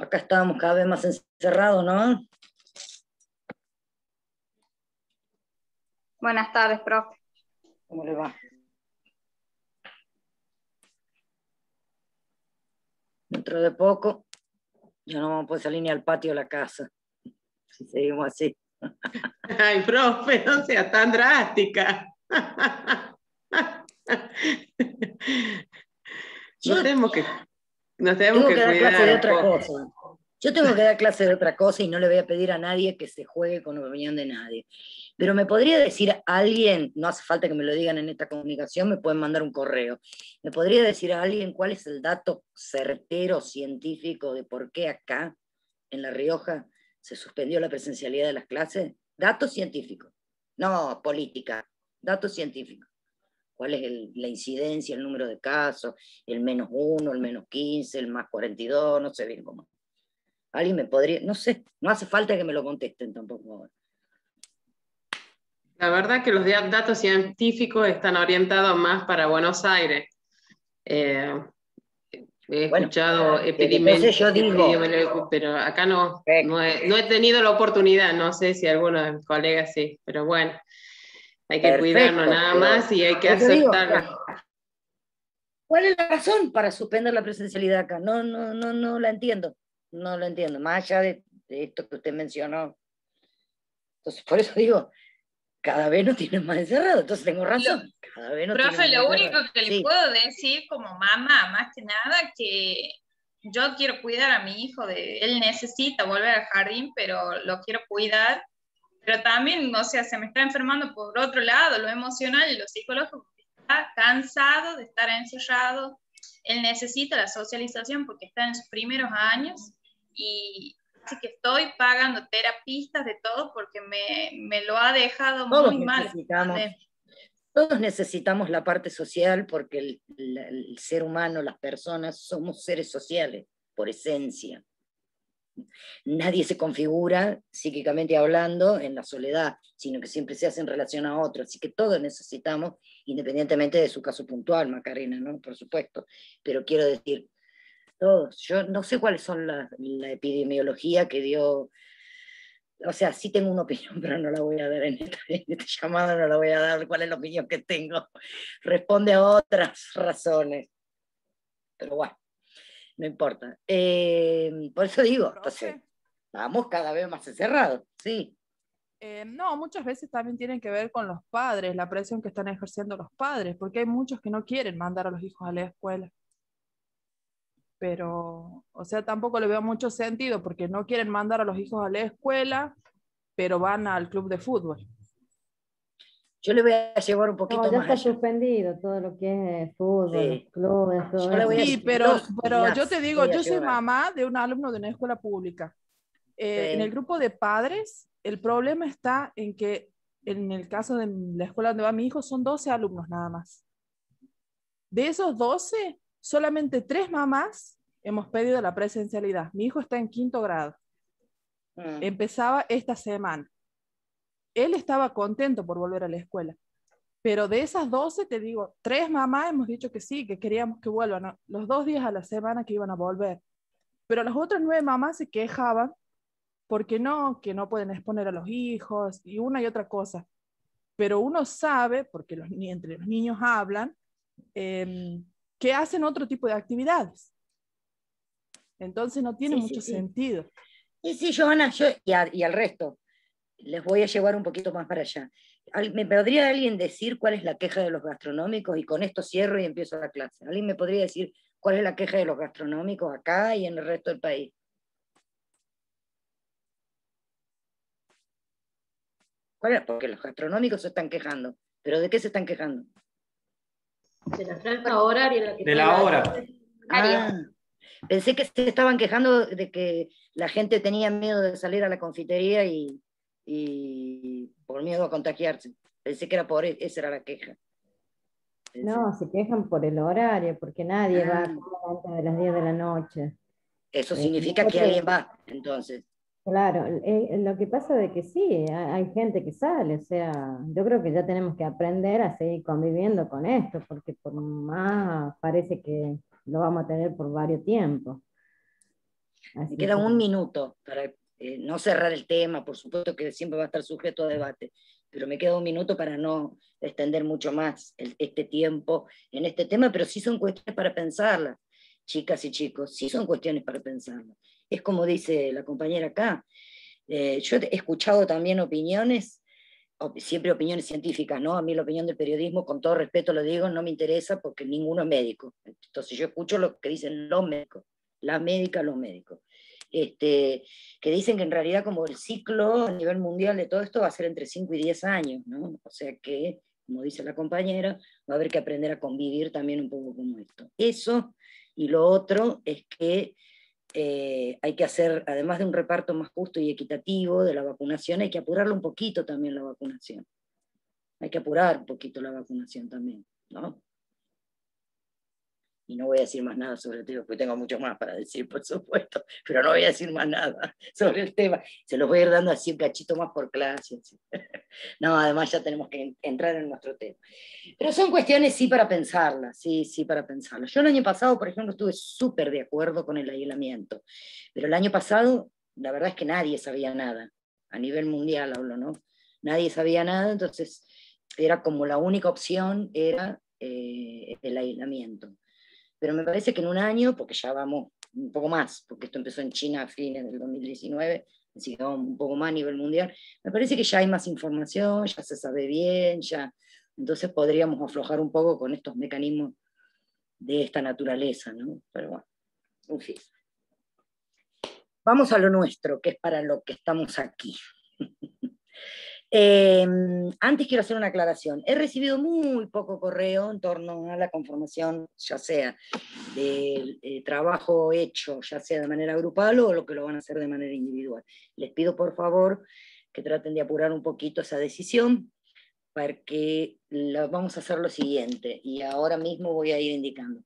Acá estábamos cada vez más encerrados, ¿no? Buenas tardes, profe. ¿Cómo le va? Dentro de poco ya no vamos a poder salir ni al patio de la casa, si seguimos así. Ay, profe, no sea tan drástica. Yo Nos tenemos tengo que que dar cuidar clase de un otra poco. cosa. Yo tengo que dar clase de otra cosa y no le voy a pedir a nadie que se juegue con la opinión de nadie. Pero me podría decir a alguien, no hace falta que me lo digan en esta comunicación, me pueden mandar un correo. ¿Me podría decir a alguien cuál es el dato certero científico de por qué acá, en La Rioja, se suspendió la presencialidad de las clases? Dato científico, no política, dato científico. ¿Cuál es la incidencia, el número de casos, el -1, el -15, el +42, no sé bien cómo? Alguien me podría, no sé, no hace falta que me lo contesten tampoco ahora. La verdad que los datos científicos están orientados más para Buenos Aires. He escuchado entonces yo digo, pero acá no he tenido la oportunidad, no sé si alguno de mis colegas sí, pero bueno, hay que cuidarnos nada más y hay que aceptarlo. ¿Cuál es la razón para suspender la presencialidad acá? No la entiendo, no lo entiendo, más allá de esto que usted mencionó. Entonces, por eso digo, cada vez nos tienen más encerrado, entonces tengo razón. Cada vez nos Profe, tienen lo más único que le puedo decir como mamá, más que nada, que yo quiero cuidar a mi hijo, él necesita volver al jardín, pero lo quiero cuidar. Pero también, o sea, se me está enfermando por otro lado, lo emocional y lo psicológico. Está cansado de estar encerrado. Él necesita la socialización porque está en sus primeros años y así que estoy pagando terapistas de todo porque me lo ha dejado muy mal. Todos necesitamos la parte social porque el ser humano, las personas, somos seres sociales por esencia. Nadie se configura, psíquicamente hablando, en la soledad, sino que siempre se hace en relación a otros. Así que todos necesitamos, independientemente de su caso puntual, Macarena, ¿no? Por supuesto. Pero quiero decir, todos. Yo no sé cuáles son la epidemiología que dio. O sea, sí tengo una opinión, pero no la voy a dar en esta llamada, no la voy a dar cuál es la opinión que tengo. Responde a otras razones. Pero bueno, no importa. Por eso digo, entonces, vamos cada vez más encerrados, sí. No, muchas veces también tienen que ver con los padres, la presión que están ejerciendo los padres, porque hay muchos que no quieren mandar a los hijos a la escuela. Pero, o sea, tampoco le veo mucho sentido, porque no quieren mandar a los hijos a la escuela, pero van al club de fútbol. Yo le voy a llevar un poquito más allá. Ya está suspendido todo lo que es fútbol, los clubes, todo eso. Sí, pero yo te digo, yo soy mamá de un alumno de una escuela pública. En el grupo de padres, el problema está en que en el caso de la escuela donde va mi hijo, son 12 alumnos nada más. De esos 12, solamente 3 mamás hemos pedido la presencialidad. Mi hijo está en 5º grado. Empezaba esta semana. Él estaba contento por volver a la escuela. Pero de esas 12, te digo, 3 mamás hemos dicho que sí, que queríamos que vuelvan, ¿no? Los 2 días a la semana que iban a volver. Pero las otras 9 mamás se quejaban porque no, que no pueden exponer a los hijos y una y otra cosa. Pero uno sabe, porque entre los niños hablan, que hacen otro tipo de actividades. Entonces no tiene mucho sentido. Y sí, Johanna, y al resto, les voy a llevar un poquito más para allá. ¿Me podría alguien decir cuál es la queja de los gastronómicos? Y con esto cierro y empiezo la clase. ¿Alguien me podría decir cuál es la queja de los gastronómicos acá y en el resto del país? ¿Cuál es? Porque los gastronómicos se están quejando. ¿Pero de qué se están quejando? De la franja horaria. De la hora. Pensé que se estaban quejando de que la gente tenía miedo de salir a la confitería y por miedo a contagiarse. Pensé que era esa era la queja. No, se quejan por el horario, porque nadie va antes de las 10 de la noche. Eso significa que alguien va, entonces. Claro, lo que pasa es que sí, hay gente que sale, o sea, yo creo que ya tenemos que aprender a seguir conviviendo con esto, porque por más parece que lo vamos a tener por varios tiempos. Me queda un minuto para no cerrar el tema, por supuesto que siempre va a estar sujeto a debate, pero me queda un minuto para no extender mucho más este tiempo en este tema, pero sí son cuestiones para pensarlas, chicas y chicos, sí son cuestiones para pensarlas. Es como dice la compañera acá, yo he escuchado también opiniones, siempre opiniones científicas, ¿no? A mí la opinión del periodismo, con todo respeto lo digo, no me interesa porque ninguno es médico. Entonces yo escucho lo que dicen los médicos, las médicas, los médicos. Que dicen que en realidad como el ciclo a nivel mundial de todo esto va a ser entre 5 y 10 años, ¿no? O sea que, como dice la compañera, va a haber que aprender a convivir también un poco con esto. Eso, y lo otro es que hay que hacer, además de un reparto más justo y equitativo de la vacunación, hay que apurarlo un poquito también la vacunación. Hay que apurar un poquito la vacunación también, ¿no? Y no voy a decir más nada sobre el tema, porque tengo mucho más para decir, por supuesto, pero no voy a decir más nada sobre el tema. Se los voy a ir dando así un cachito más por clase. Así. No, además ya tenemos que entrar en nuestro tema. Pero son cuestiones sí para pensarlas, sí para pensarlas. Yo el año pasado, por ejemplo, estuve súper de acuerdo con el aislamiento, pero el año pasado la verdad es que nadie sabía nada, a nivel mundial hablo, ¿no? Nadie sabía nada, entonces era como la única opción era el aislamiento. Pero me parece que en un año, porque ya vamos un poco más, porque esto empezó en China a fines del 2019, así que vamos un poco más a nivel mundial, me parece que ya hay más información, ya se sabe bien, ya, entonces podríamos aflojar un poco con estos mecanismos de esta naturaleza, ¿no? Pero bueno, en fin. Vamos a lo nuestro, que es para lo que estamos aquí. Antes quiero hacer una aclaración. He recibido muy poco correo en torno a la conformación, ya sea del trabajo hecho, ya sea de manera grupal o lo que lo van a hacer de manera individual. Les pido por favor que traten de apurar un poquito esa decisión, porque vamos a hacer lo siguiente, y ahora mismo voy a ir indicando.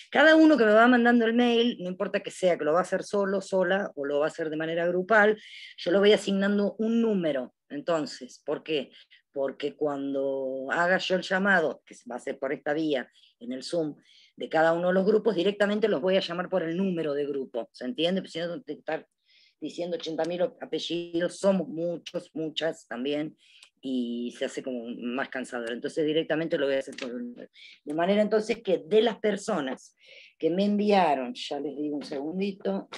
Cada uno que me va mandando el mail, no importa que sea que lo va a hacer solo, sola, o lo va a hacer de manera grupal, yo lo voy asignando un número. Entonces, ¿por qué? Porque cuando haga yo el llamado, que va a ser por esta vía, en el Zoom, de cada uno de los grupos, directamente los voy a llamar por el número de grupo, ¿se entiende? Pues si no, estar diciendo 80.000 apellidos, somos muchos, muchas también, y se hace como más cansador. Entonces directamente lo voy a hacer por el número. De manera entonces que de las personas que me enviaron, ya les digo un segundito,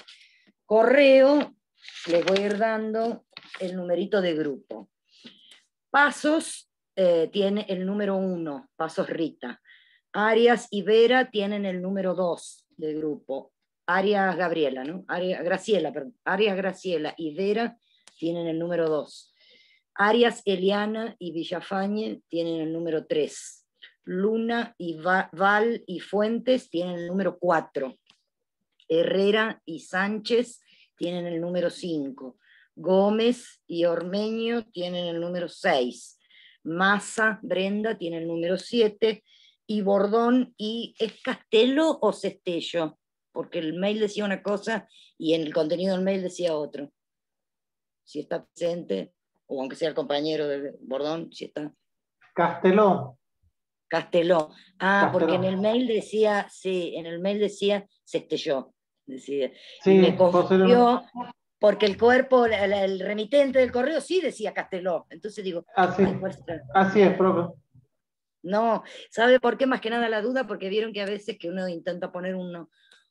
correo, les voy a ir dando el numerito de grupo. Pasos tiene el número 1, Pasos Rita. Arias y Vera tienen el número 2 de grupo. Arias Gabriela, ¿no? Arias Graciela y Vera tienen el número 2. Arias Eliana y Villafañe tienen el número 3. Luna y Val y Fuentes tienen el número 4. Herrera y Sánchez tienen el número 5. Gómez y Ormeño tienen el número 6. Massa, Brenda, tiene el número 7. Y Bordón, ¿y es Castelo o Cestello? Porque el mail decía una cosa y en el contenido del mail decía otro. Si está presente, o aunque sea el compañero de Bordón, si está. Casteló. Ah, porque en el mail decía, sí, en el mail decía Cestelló. Decía. Sí, y me confundió porque el cuerpo, el remitente del correo sí decía Casteló. Entonces digo, así es, profe. No, ¿sabe por qué? Más que nada la duda, porque vieron que a veces que uno intenta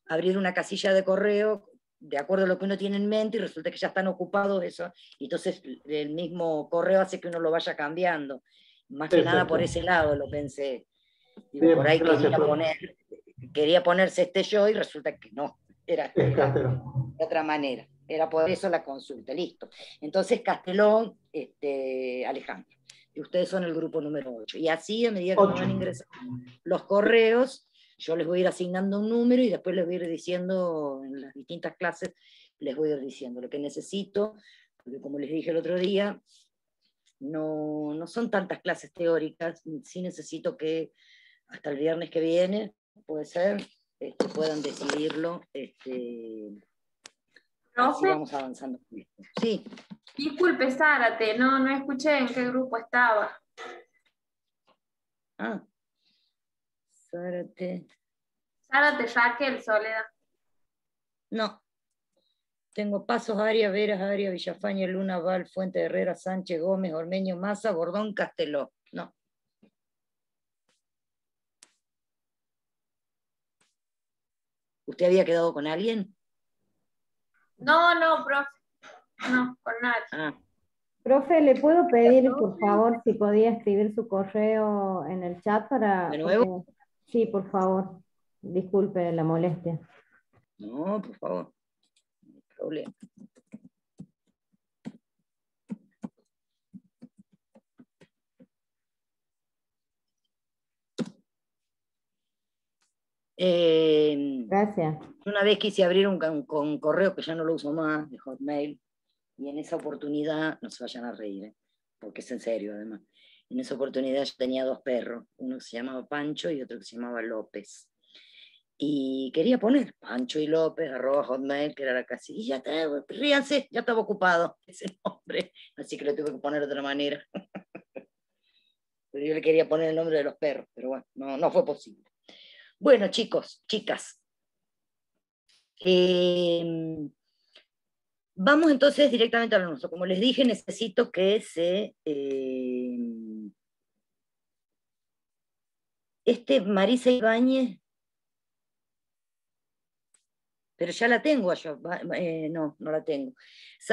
abrir una casilla de correo de acuerdo a lo que uno tiene en mente y resulta que ya están ocupados eso, y entonces el mismo correo hace que uno lo vaya cambiando. Más que nada por ese lado lo pensé. Digo, bien, por ahí quería ponerse yo y resulta que no, era de otra manera. Era por eso la consulta, listo. Entonces Castelón, Alejandro. Y ustedes son el grupo número 8. Y así, a medida que me van ingresando los correos, yo les voy a ir asignando un número y después les voy a ir diciendo en las distintas clases, les voy a ir diciendo lo que necesito, porque como les dije el otro día, no son tantas clases teóricas, sí necesito que hasta el viernes que viene, puede ser, puedan decidirlo. Así vamos avanzando. Sí. Disculpe, Zárate, no escuché en qué grupo estaba. Ah, Zárate. Zárate, Raquel, Soledad. No. Tengo Pasos, Arias, Veras, Arias, Villafañe, Luna, Val, Fuente Herrera, Sánchez, Gómez, Ormeño, Massa, Bordón, Casteló. No. ¿Usted había quedado con alguien? No, profe. No, con nadie. Ah. Profe, ¿le puedo pedir, por favor, si podía escribir su correo en el chat para... ¿De nuevo? Porque... Sí, por favor. Disculpe la molestia. No, por favor. No hay problema. Gracias. Una vez quise abrir un correo que ya no lo uso más, de Hotmail, y en esa oportunidad, no se vayan a reír, porque es en serio además, en esa oportunidad yo tenía 2 perros, uno que se llamaba Pancho y otro que se llamaba López. Y quería poner Pancho y López, @hotmail, que era la casilla, ríanse, ya estaba ocupado ese nombre, así que lo tuve que poner de otra manera. Pero yo le quería poner el nombre de los perros, pero bueno, no fue posible. Bueno, chicos, chicas, vamos entonces directamente a lo nuestro. Como les dije, necesito que se... Marisa Ibáñez, pero ya la tengo yo, no la tengo.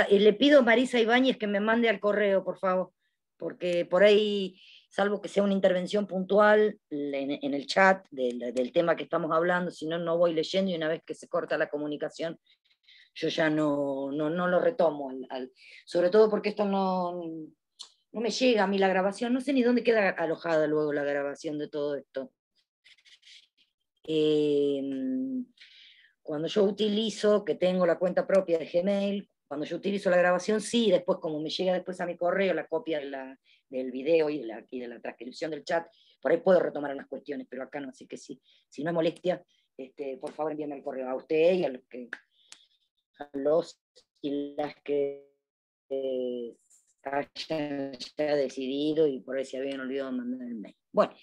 Le pido a Marisa Ibáñez que me mande al correo, por favor, porque por ahí, salvo que sea una intervención puntual en el chat del tema que estamos hablando, si no voy leyendo y una vez que se corta la comunicación, yo ya no lo retomo, sobre todo porque esto no me llega a mí la grabación, no sé ni dónde queda alojada luego la grabación de todo esto. Cuando yo utilizo, que tengo la cuenta propia de Gmail, cuando yo utilizo la grabación, sí, después como me llega después a mi correo la copia del video y de la transcripción del chat, por ahí puedo retomar unas cuestiones, pero acá no, así que sí, si no es molestia, por favor envíenme el correo a usted y a los y las que hayan ya decidido y por ahí se habían olvidado de mandar el mail. Bueno,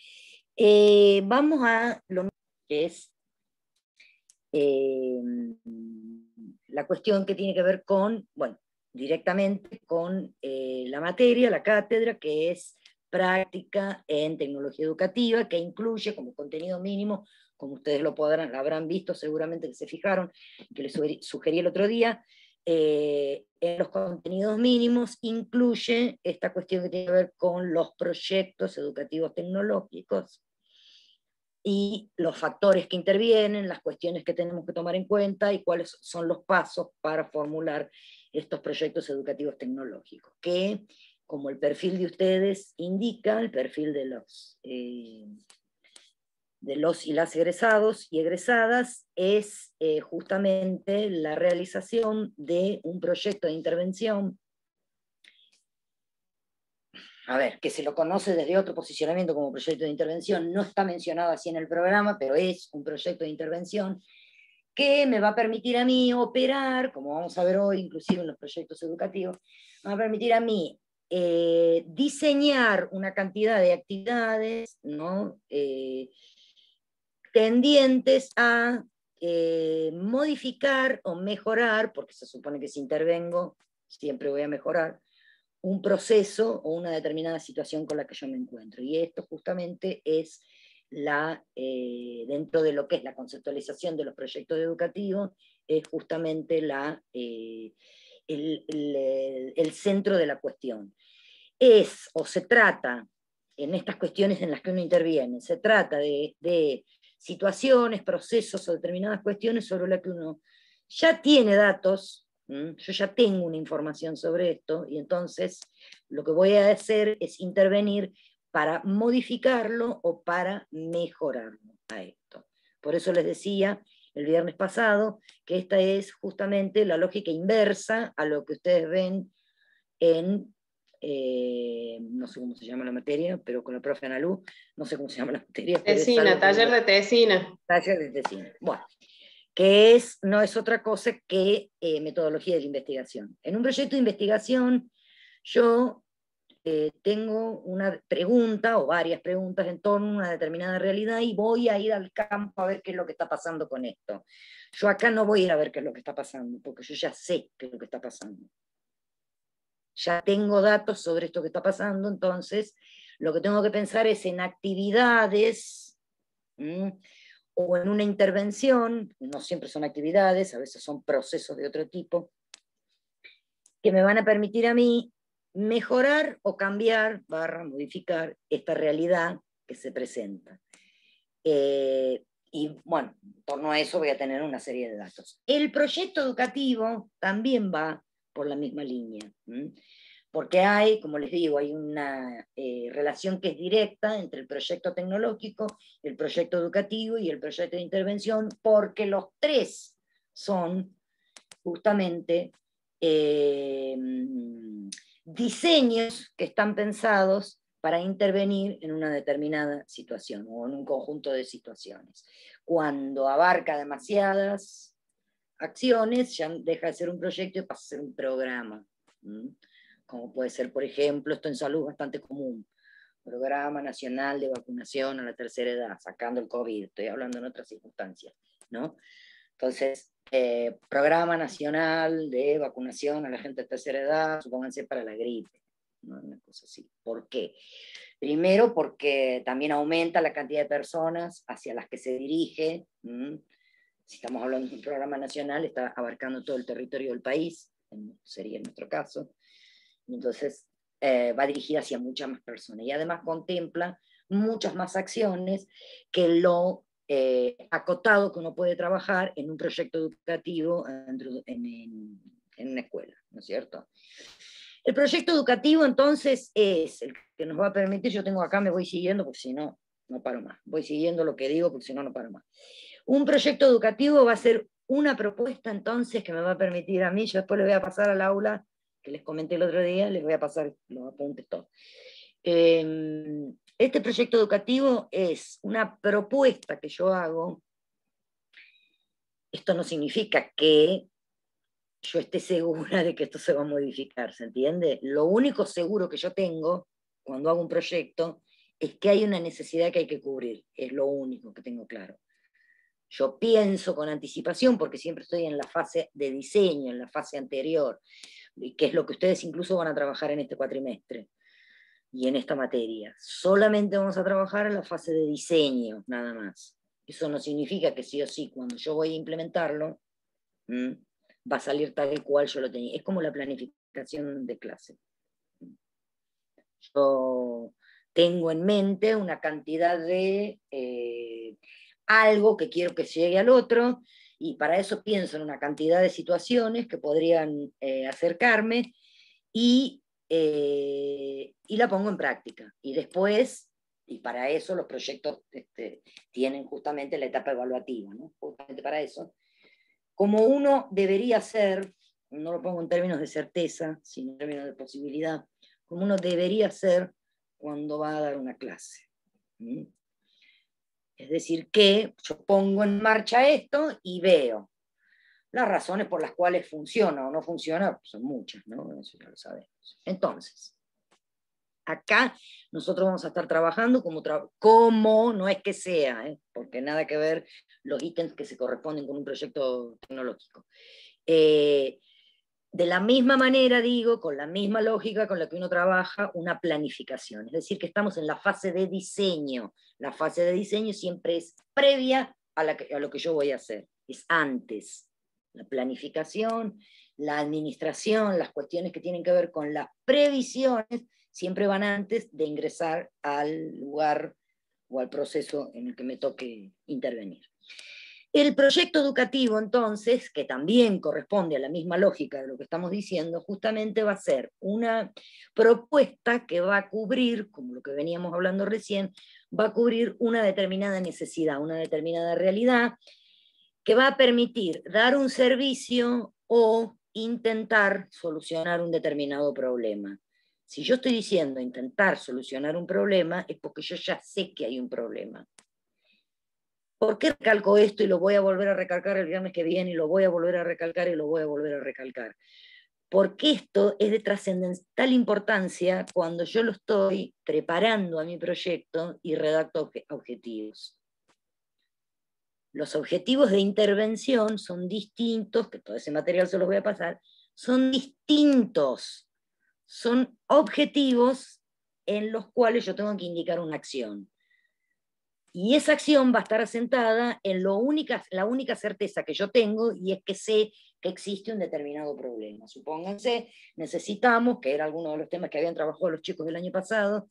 vamos a lo que es la cuestión que tiene que ver con, bueno, directamente con la materia, la cátedra, que es práctica en tecnología educativa, que incluye como contenido mínimo, como ustedes lo habrán visto seguramente, que se fijaron, que les sugerí el otro día, en los contenidos mínimos incluye esta cuestión que tiene que ver con los proyectos educativos tecnológicos y los factores que intervienen, las cuestiones que tenemos que tomar en cuenta y cuáles son los pasos para formular estos proyectos educativos tecnológicos, que, como el perfil de ustedes indica, el perfil de los y las egresados y egresadas, es justamente la realización de un proyecto de intervención, a ver, que se lo conoce desde otro posicionamiento como proyecto de intervención, no está mencionado así en el programa, pero es un proyecto de intervención que me va a permitir a mí operar, como vamos a ver hoy, inclusive en los proyectos educativos, me va a permitir a mí diseñar una cantidad de actividades, ¿no? Tendientes a modificar o mejorar, porque se supone que si intervengo siempre voy a mejorar, un proceso o una determinada situación con la que yo me encuentro. Y esto justamente es dentro de lo que es la conceptualización de los proyectos educativos, es justamente el centro de la cuestión. Se trata, en estas cuestiones en las que uno interviene, se trata de situaciones, procesos o determinadas cuestiones sobre las que uno ya tiene datos. Yo ya tengo una información sobre esto y entonces lo que voy a hacer es intervenir para modificarlo o para mejorarlo a esto. Por eso les decía el viernes pasado que esta es justamente la lógica inversa a lo que ustedes ven en, no sé cómo se llama la materia, pero con la profe Ana Lu, no sé cómo se llama la materia. Tesina, taller de tesina. Taller de tesina. Bueno, que no es otra cosa que metodología de la investigación. En un proyecto de investigación, yo tengo una pregunta o varias preguntas en torno a una determinada realidad y voy a ir al campo a ver qué es lo que está pasando con esto. Yo acá no voy a ir a ver qué es lo que está pasando, porque yo ya sé qué es lo que está pasando. Ya tengo datos sobre esto que está pasando, entonces lo que tengo que pensar es en actividades o en una intervención, no siempre son actividades, a veces son procesos de otro tipo, que me van a permitir a mí mejorar o cambiar, modificar esta realidad que se presenta. Y bueno, en torno a eso voy a tener una serie de datos. El proyecto educativo también va por la misma línea, porque hay, como les digo, hay una relación que es directa entre el proyecto tecnológico, el proyecto educativo y el proyecto de intervención, porque los tres son justamente diseños que están pensados para intervenir en una determinada situación o en un conjunto de situaciones. Cuando abarca demasiadas acciones, ya deja de ser un proyecto y pasa a ser un programa. Como puede ser, por ejemplo, esto en salud es bastante común, Programa Nacional de Vacunación a la Tercera Edad, sacando el COVID, estoy hablando en otras circunstancias, ¿no? Entonces, Programa Nacional de Vacunación a la gente de tercera edad, supónganse para la gripe, ¿no? Una cosa así. ¿Por qué? Primero, porque también aumenta la cantidad de personas hacia las que se dirige. Si estamos hablando de un programa nacional, está abarcando todo el territorio del país, sería en nuestro caso. Entonces, va dirigida hacia muchas más personas. Y además contempla muchas más acciones que lo acotado que uno puede trabajar en un proyecto educativo en una escuela, ¿no es cierto? El proyecto educativo entonces es el que nos va a permitir, yo tengo acá, me voy siguiendo porque si no, no paro más, voy siguiendo lo que digo porque si no, no paro más. Un proyecto educativo va a ser una propuesta entonces que me va a permitir a mí, yo después le voy a pasar al aula, que les comenté el otro día, les voy a pasar los apuntes todos. Este proyecto educativo es una propuesta que yo hago. Esto no significa que yo esté segura de que esto se va a modificar, ¿se entiende? Lo único seguro que yo tengo cuando hago un proyecto es que hay una necesidad que hay que cubrir, es lo único que tengo claro. Yo pienso con anticipación porque siempre estoy en la fase de diseño, en la fase anterior, que es lo que ustedes incluso van a trabajar en este cuatrimestre y en esta materia. Solamente vamos a trabajar en la fase de diseño, nada más. Eso no significa que sí o sí, cuando yo voy a implementarlo, va a salir tal cual yo lo tenía. Es como la planificación de clase. Yo tengo en mente una cantidad de algo que quiero que llegue al otro, y para eso pienso en una cantidad de situaciones que podrían acercarme, y la pongo en práctica. Y después, y para eso los proyectos tienen justamente la etapa evaluativa, ¿no? Justamente para eso. Como uno debería ser, no lo pongo en términos de certeza, sino en términos de posibilidad, como uno debería ser cuando va a dar una clase. Es decir, que yo pongo en marcha esto y veo. Las razones por las cuales funciona o no funciona son muchas, ¿no? Eso ya lo sabemos. Entonces, acá nosotros vamos a estar trabajando como no es que sea, porque nada que ver los ítems que se corresponden con un proyecto tecnológico. De la misma manera, digo, con la misma lógica con la que uno trabaja una planificación. Es decir, que estamos en la fase de diseño. La fase de diseño siempre es previa a lo que yo voy a hacer. Es antes. La planificación, la administración, las cuestiones que tienen que ver con las previsiones, siempre van antes de ingresar al lugar o al proceso en el que me toque intervenir. El proyecto educativo, entonces, que también corresponde a la misma lógica de lo que estamos diciendo, justamente va a ser una propuesta que va a cubrir, como lo que veníamos hablando recién, va a cubrir una determinada necesidad, una determinada realidad, que va a permitir dar un servicio o intentar solucionar un determinado problema. Si yo estoy diciendo intentar solucionar un problema, es porque yo ya sé que hay un problema. ¿Por qué recalco esto y lo voy a volver a recalcar el viernes que viene y lo voy a volver a recalcar y lo voy a volver a recalcar? porque esto es de trascendental importancia cuando yo lo estoy preparando a mi proyecto y redacto objetivos. Los objetivos de intervención son distintos, que todo ese material se los voy a pasar, son distintos, son objetivos en los cuales yo tengo que indicar una acción. Y esa acción va a estar asentada en la única certeza que yo tengo, y es que sé que existe un determinado problema. Supónganse, necesitamos, que era alguno de los temas que habían trabajado los chicos del año pasado,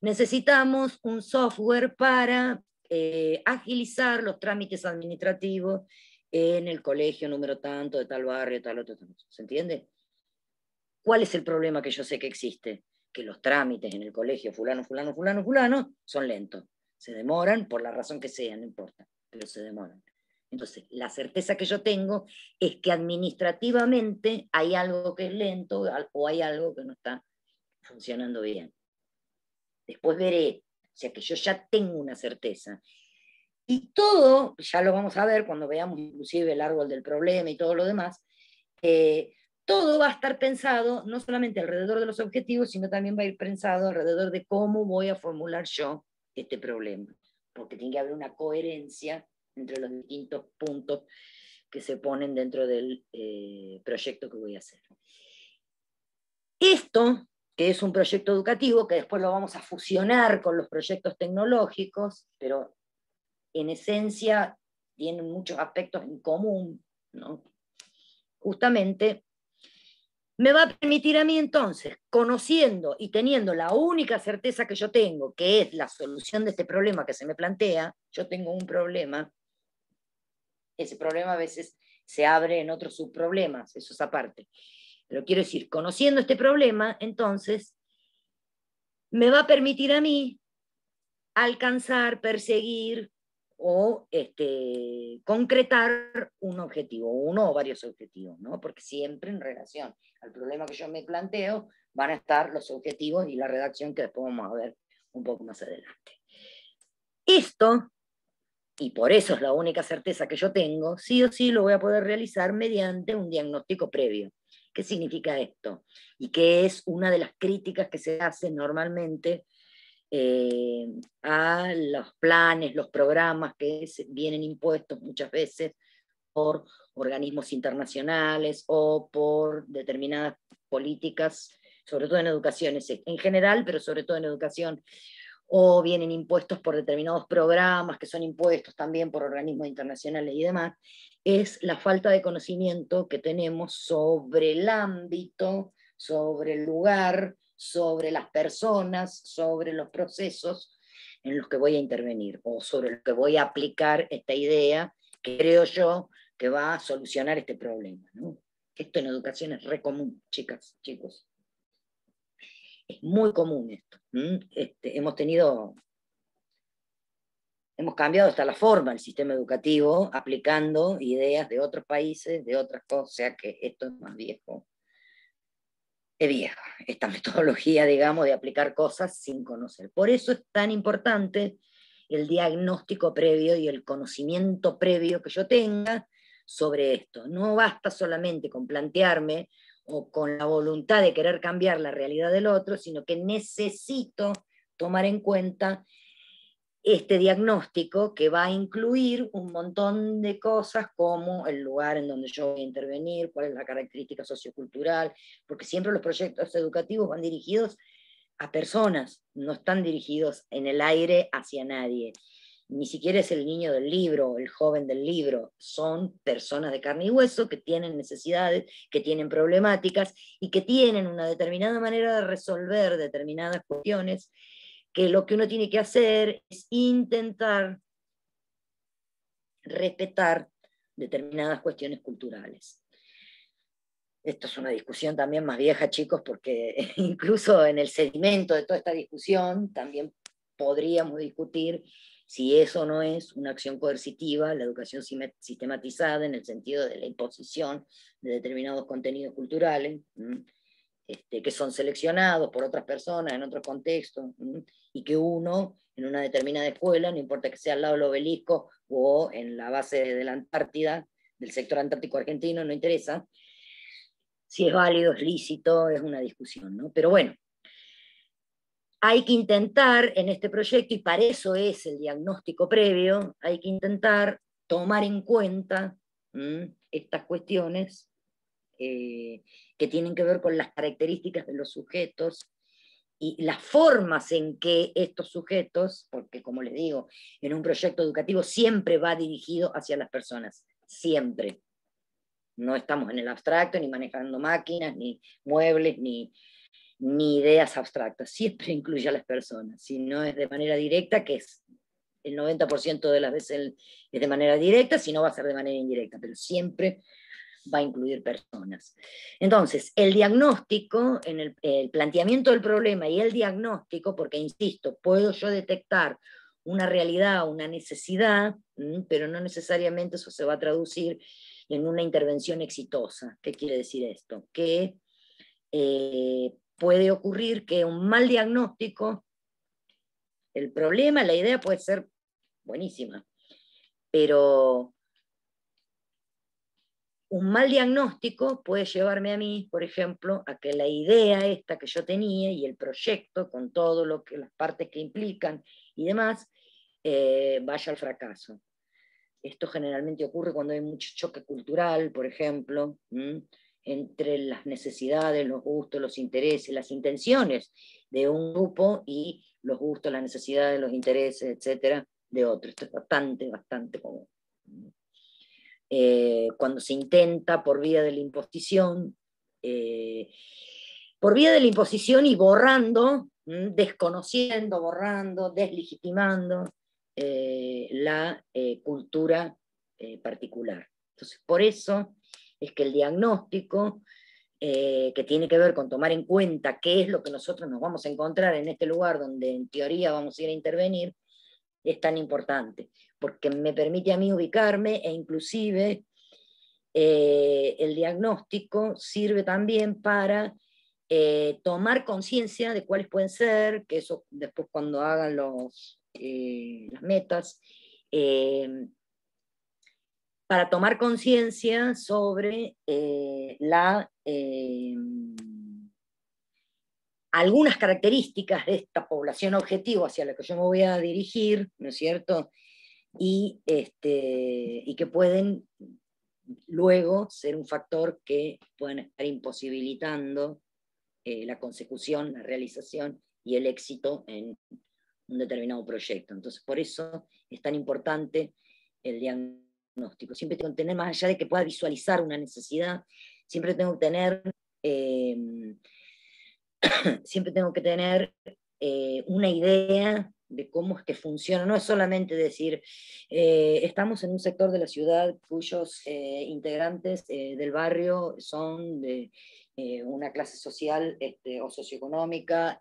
necesitamos un software para agilizar los trámites administrativos en el colegio número tanto, de tal barrio, tal otro, tal otro. ¿Se entiende? ¿Cuál es el problema que yo sé que existe? Que los trámites en el colegio fulano, fulano, fulano, fulano son lentos. Se demoran por la razón que sea, no importa, pero se demoran. Entonces, la certeza que yo tengo es que administrativamente hay algo que es lento o hay algo que no está funcionando bien. Después veré, o sea que yo ya tengo una certeza. Y todo, ya lo vamos a ver cuando veamos inclusive el árbol del problema y todo lo demás, todo va a estar pensado no solamente alrededor de los objetivos, sino también va a ir pensado alrededor de cómo voy a formular yo este problema, porque tiene que haber una coherencia entre los distintos puntos que se ponen dentro del proyecto que voy a hacer. Esto, que es un proyecto educativo, que después lo vamos a fusionar con los proyectos tecnológicos, pero en esencia tienen muchos aspectos en común, ¿no? Justamente me va a permitir a mí entonces, conociendo y teniendo la única certeza que yo tengo, que es la solución de este problema que se me plantea. Yo tengo un problema, ese problema a veces se abre en otros subproblemas, eso es aparte. Pero quiero decir, conociendo este problema, entonces, me va a permitir a mí alcanzar, perseguir o concretar un objetivo, uno o varios objetivos, ¿no? Porque siempre en relación al problema que yo me planteo van a estar los objetivos y la redacción que después vamos a ver un poco más adelante. Esto, y por eso es la única certeza que yo tengo, sí o sí lo voy a poder realizar mediante un diagnóstico previo. ¿Qué significa esto? Y que es una de las críticas que se hacen normalmente a los planes, los programas que vienen impuestos muchas veces por organismos internacionales o por determinadas políticas, sobre todo en educación en general, pero sobre todo en educación, o vienen impuestos por determinados programas que son impuestos también por organismos internacionales y demás, es la falta de conocimiento que tenemos sobre el ámbito, sobre el lugar, sobre las personas, sobre los procesos en los que voy a intervenir, o sobre los que voy a aplicar esta idea que creo yo que va a solucionar este problema, ¿no? Esto en educación es re común, chicas, chicos. Es muy común esto. Hemos cambiado hasta la forma del sistema educativo aplicando ideas de otros países, de otras cosas, o sea que esto es más viejo. Es vieja, esta metodología, digamos, de aplicar cosas sin conocer. Por eso es tan importante el diagnóstico previo y el conocimiento previo que yo tenga sobre esto. No basta solamente con plantearme o con la voluntad de querer cambiar la realidad del otro, sino que necesito tomar en cuenta este diagnóstico que va a incluir un montón de cosas como el lugar en donde yo voy a intervenir, cuál es la característica sociocultural, porque siempre los proyectos educativos van dirigidos a personas, no están dirigidos en el aire hacia nadie. Ni siquiera es el niño del libro, el joven del libro, son personas de carne y hueso que tienen necesidades, que tienen problemáticas y que tienen una determinada manera de resolver determinadas cuestiones, que lo que uno tiene que hacer es intentar respetar determinadas cuestiones culturales. Esto es una discusión también más vieja, chicos, porque incluso en el sedimento de toda esta discusión también podríamos discutir si eso no es una acción coercitiva, la educación sistematizada en el sentido de la imposición de determinados contenidos culturales, que son seleccionados por otras personas en otros contextos, y que uno, en una determinada escuela, no importa que sea al lado del obelisco o en la base de la Antártida, del sector antártico argentino, no interesa, Si es válido, es lícito, es una discusión, ¿no? Pero bueno, hay que intentar en este proyecto, y para eso es el diagnóstico previo, hay que intentar tomar en cuenta estas cuestiones que tienen que ver con las características de los sujetos y las formas en que estos sujetos, porque como les digo, en un proyecto educativo siempre va dirigido hacia las personas, siempre. No estamos en el abstracto, ni manejando máquinas, ni muebles, ni ideas abstractas, siempre incluye a las personas, si no es de manera directa, que es el 90% de las veces es de manera directa, si no va a ser de manera indirecta, pero siempre va a incluir personas. Entonces, el diagnóstico, en el planteamiento del problema y el diagnóstico, porque insisto, puedo yo detectar una realidad, una necesidad, pero no necesariamente eso se va a traducir en una intervención exitosa. ¿Qué quiere decir esto? Que puede ocurrir que un mal diagnóstico, el problema, la idea puede ser buenísima, pero un mal diagnóstico puede llevarme a mí, por ejemplo, a que la idea esta que yo tenía y el proyecto, con todo lo que las partes que implican y demás, vaya al fracaso. Esto generalmente ocurre cuando hay mucho choque cultural, por ejemplo, entre las necesidades, los gustos, los intereses, las intenciones de un grupo y los gustos, las necesidades, los intereses, etcétera, de otro. Esto es bastante común. Cuando se intenta por vía de la imposición, y borrando, desconociendo, borrando, deslegitimando la cultura particular. Entonces, por eso es que el diagnóstico, que tiene que ver con tomar en cuenta qué es lo que nosotros nos vamos a encontrar en este lugar donde en teoría vamos a ir a intervenir, es tan importante, porque me permite a mí ubicarme e inclusive el diagnóstico sirve también para tomar conciencia de cuáles pueden ser, que eso después cuando hagan las metas, para tomar conciencia sobre algunas características de esta población objetivo hacia la que yo me voy a dirigir, ¿no es cierto? Y que pueden luego ser un factor que pueden estar imposibilitando la consecución, la realización y el éxito en un determinado proyecto. Entonces, por eso es tan importante el diagnóstico. Siempre tengo que tener, más allá de que pueda visualizar una necesidad, siempre tengo que tener una idea de cómo es que funciona. No es solamente decir, estamos en un sector de la ciudad cuyos integrantes del barrio son de una clase social o socioeconómica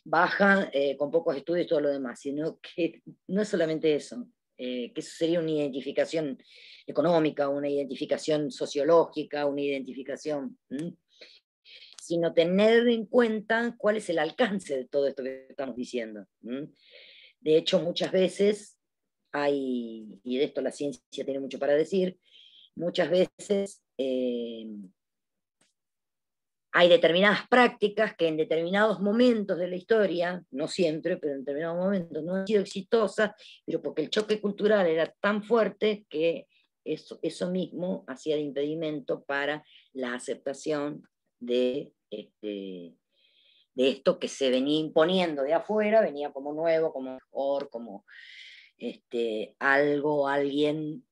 baja, con pocos estudios y todo lo demás, sino que no es solamente eso, que eso sería una identificación económica, una identificación sociológica, una identificación... sino tener en cuenta cuál es el alcance de todo esto que estamos diciendo. De hecho, muchas veces hay, y de esto la ciencia tiene mucho para decir, muchas veces hay determinadas prácticas que en determinados momentos de la historia, no siempre, pero en determinados momentos no han sido exitosas, pero porque el choque cultural era tan fuerte que eso mismo hacía de impedimento para la aceptación de esto que se venía imponiendo de afuera, venía como nuevo, como mejor, como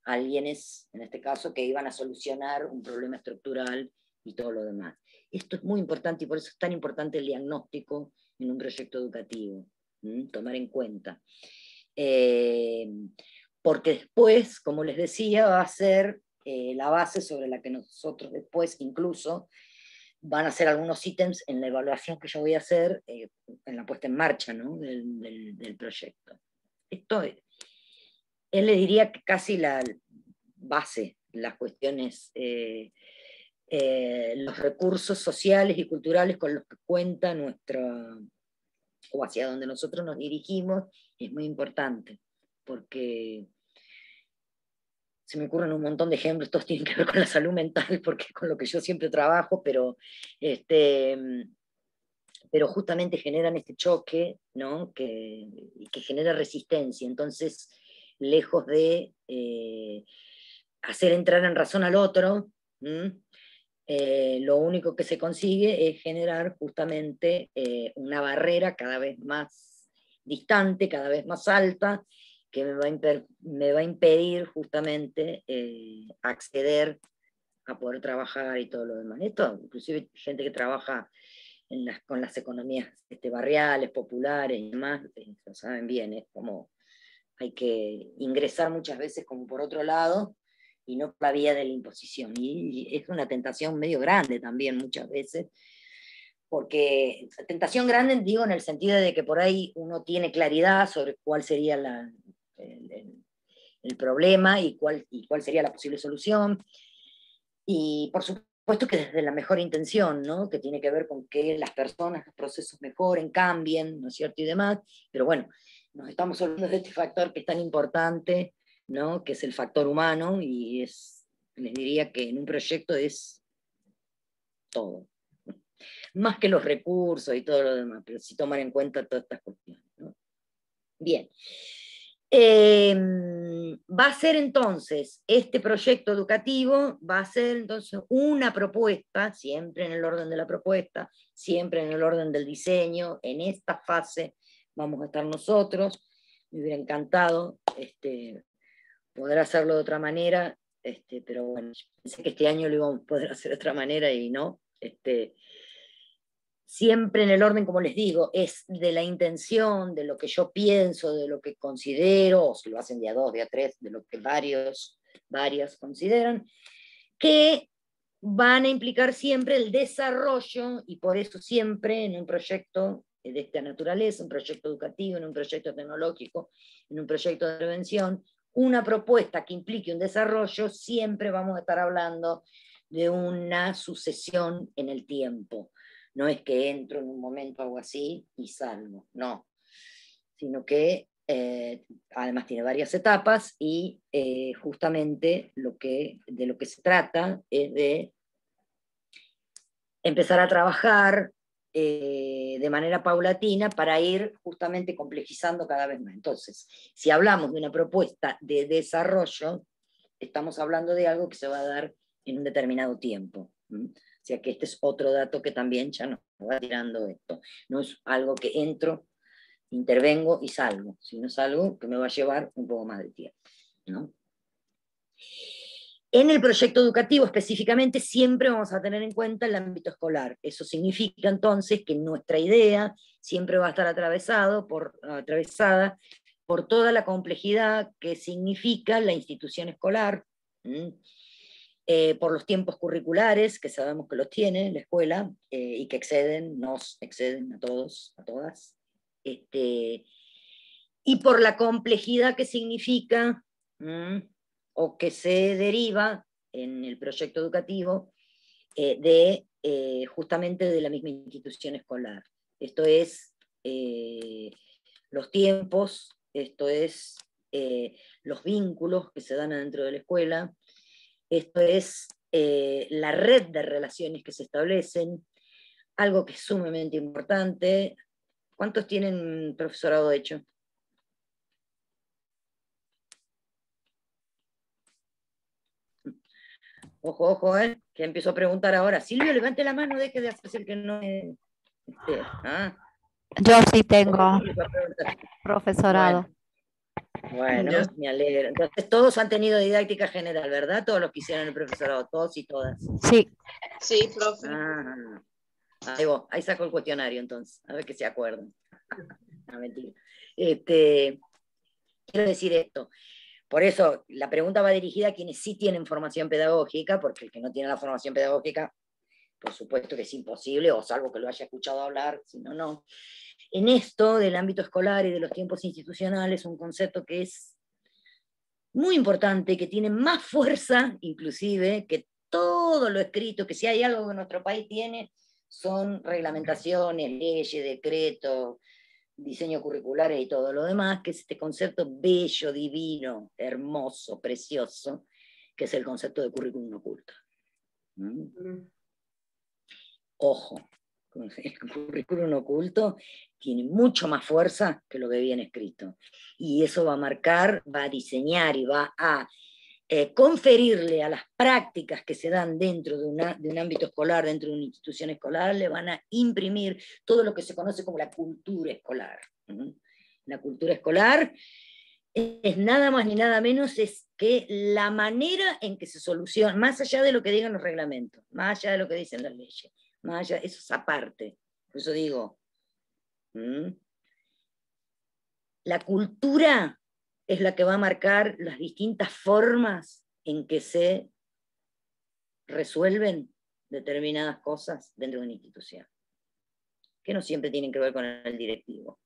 alguienes, en este caso, que iban a solucionar un problema estructural y todo lo demás. Esto es muy importante y por eso es tan importante el diagnóstico en un proyecto educativo, tomar en cuenta. Porque después, como les decía, va a ser la base sobre la que nosotros después incluso van a ser algunos ítems en la evaluación que yo voy a hacer en la puesta en marcha, ¿no? del proyecto. Esto él le diría que casi la base, las cuestiones, los recursos sociales y culturales con los que cuenta o hacia donde nosotros nos dirigimos, es muy importante, porque se me ocurren un montón de ejemplos, todos tienen que ver con la salud mental, porque es con lo que yo siempre trabajo, pero justamente generan este choque, ¿no? que genera resistencia. Entonces, lejos de hacer entrar en razón al otro, lo único que se consigue es generar justamente una barrera cada vez más distante, cada vez más alta, que me va a impedir justamente acceder a poder trabajar y todo lo demás. Esto, inclusive gente que trabaja con las economías barriales, populares y demás, lo saben bien, es como hay que ingresar muchas veces como por otro lado, y no por la vía de la imposición. Y es una tentación medio grande también muchas veces, porque tentación grande digo en el sentido de que por ahí uno tiene claridad sobre cuál sería el problema y cuál sería la posible solución, y por supuesto que desde la mejor intención, ¿no? Que tiene que ver con que las personas, los procesos mejoren, cambien, ¿no es cierto? Y demás, pero bueno, nos estamos olvidando de este factor que es tan importante, ¿no? Que es el factor humano, y les diría que en un proyecto es todo, más que los recursos y todo lo demás, pero sí tomar en cuenta todas estas cuestiones, ¿no? Bien. Va a ser entonces, este proyecto educativo va a ser entonces una propuesta, siempre en el orden de la propuesta, siempre en el orden del diseño. En esta fase vamos a estar nosotros. Me hubiera encantado poder hacerlo de otra manera, pero bueno, pensé que este año lo íbamos a poder hacer de otra manera y no. Siempre en el orden, como les digo, es de la intención, de lo que yo pienso, de lo que considero, o si lo hacen de a dos, de a tres, de lo que varias consideran, que van a implicar siempre el desarrollo, y por eso siempre en un proyecto de esta naturaleza, un proyecto educativo, en un proyecto tecnológico, en un proyecto de prevención, una propuesta que implique un desarrollo, siempre vamos a estar hablando de una sucesión en el tiempo. No es que entro en un momento algo así y salgo, no, sino que además tiene varias etapas, y justamente de lo que se trata es de empezar a trabajar de manera paulatina para ir justamente complejizando cada vez más. Entonces, si hablamos de una propuesta de desarrollo, estamos hablando de algo que se va a dar en un determinado tiempo. O sea que este es otro dato que también ya nos va tirando esto. No es algo que entro, intervengo y salgo, sino es algo que me va a llevar un poco más de tiempo, ¿no? En el proyecto educativo específicamente siempre vamos a tener en cuenta el ámbito escolar. Eso significa entonces que nuestra idea siempre va a estar atravesada por toda la complejidad que significa la institución escolar, por los tiempos curriculares, que sabemos que los tiene la escuela, y que nos exceden a todos, a todas, y por la complejidad que significa, o que se deriva en el proyecto educativo justamente de la misma institución escolar. Esto es los tiempos, esto es los vínculos que se dan adentro de la escuela, esto es la red de relaciones que se establecen, algo que es sumamente importante. ¿Cuántos tienen profesorado hecho? Ojo, ojo, que empiezo a preguntar ahora. Silvio, levante la mano, deje de hacerse el que no es... Yo sí tengo profesorado. Bueno, me alegro. Entonces todos han tenido didáctica general, ¿verdad? Todos los que hicieron el profesorado, todos y todas. Sí. Sí, profe. Ahí saco el cuestionario entonces, a ver que se acuerdan. No, mentira. Quiero decir esto. Por eso la pregunta va dirigida a quienes sí tienen formación pedagógica, porque el que no tiene la formación pedagógica, por supuesto que es imposible, o salvo que lo haya escuchado hablar, si no, no. En esto del ámbito escolar y de los tiempos institucionales, un concepto que es muy importante, que tiene más fuerza inclusive que todo lo escrito, que si hay algo que nuestro país tiene, son reglamentaciones, leyes, decretos, diseño curriculares y todo lo demás, que es este concepto bello, divino, hermoso, precioso, que es el concepto de currículum oculto. Ojo, el currículum oculto tiene mucho más fuerza que lo que viene escrito. Y eso va a marcar, va a diseñar y va a conferirle a las prácticas que se dan dentro de un ámbito escolar, dentro de una institución escolar, le van a imprimir todo lo que se conoce como la cultura escolar. La cultura escolar es nada más ni nada menos es que la manera en que se soluciona, más allá de lo que digan los reglamentos, más allá de lo que dicen las leyes, más allá, eso es aparte. Por eso digo, la cultura es la que va a marcar las distintas formas en que se resuelven determinadas cosas dentro de una institución, que no siempre tienen que ver con el directivo.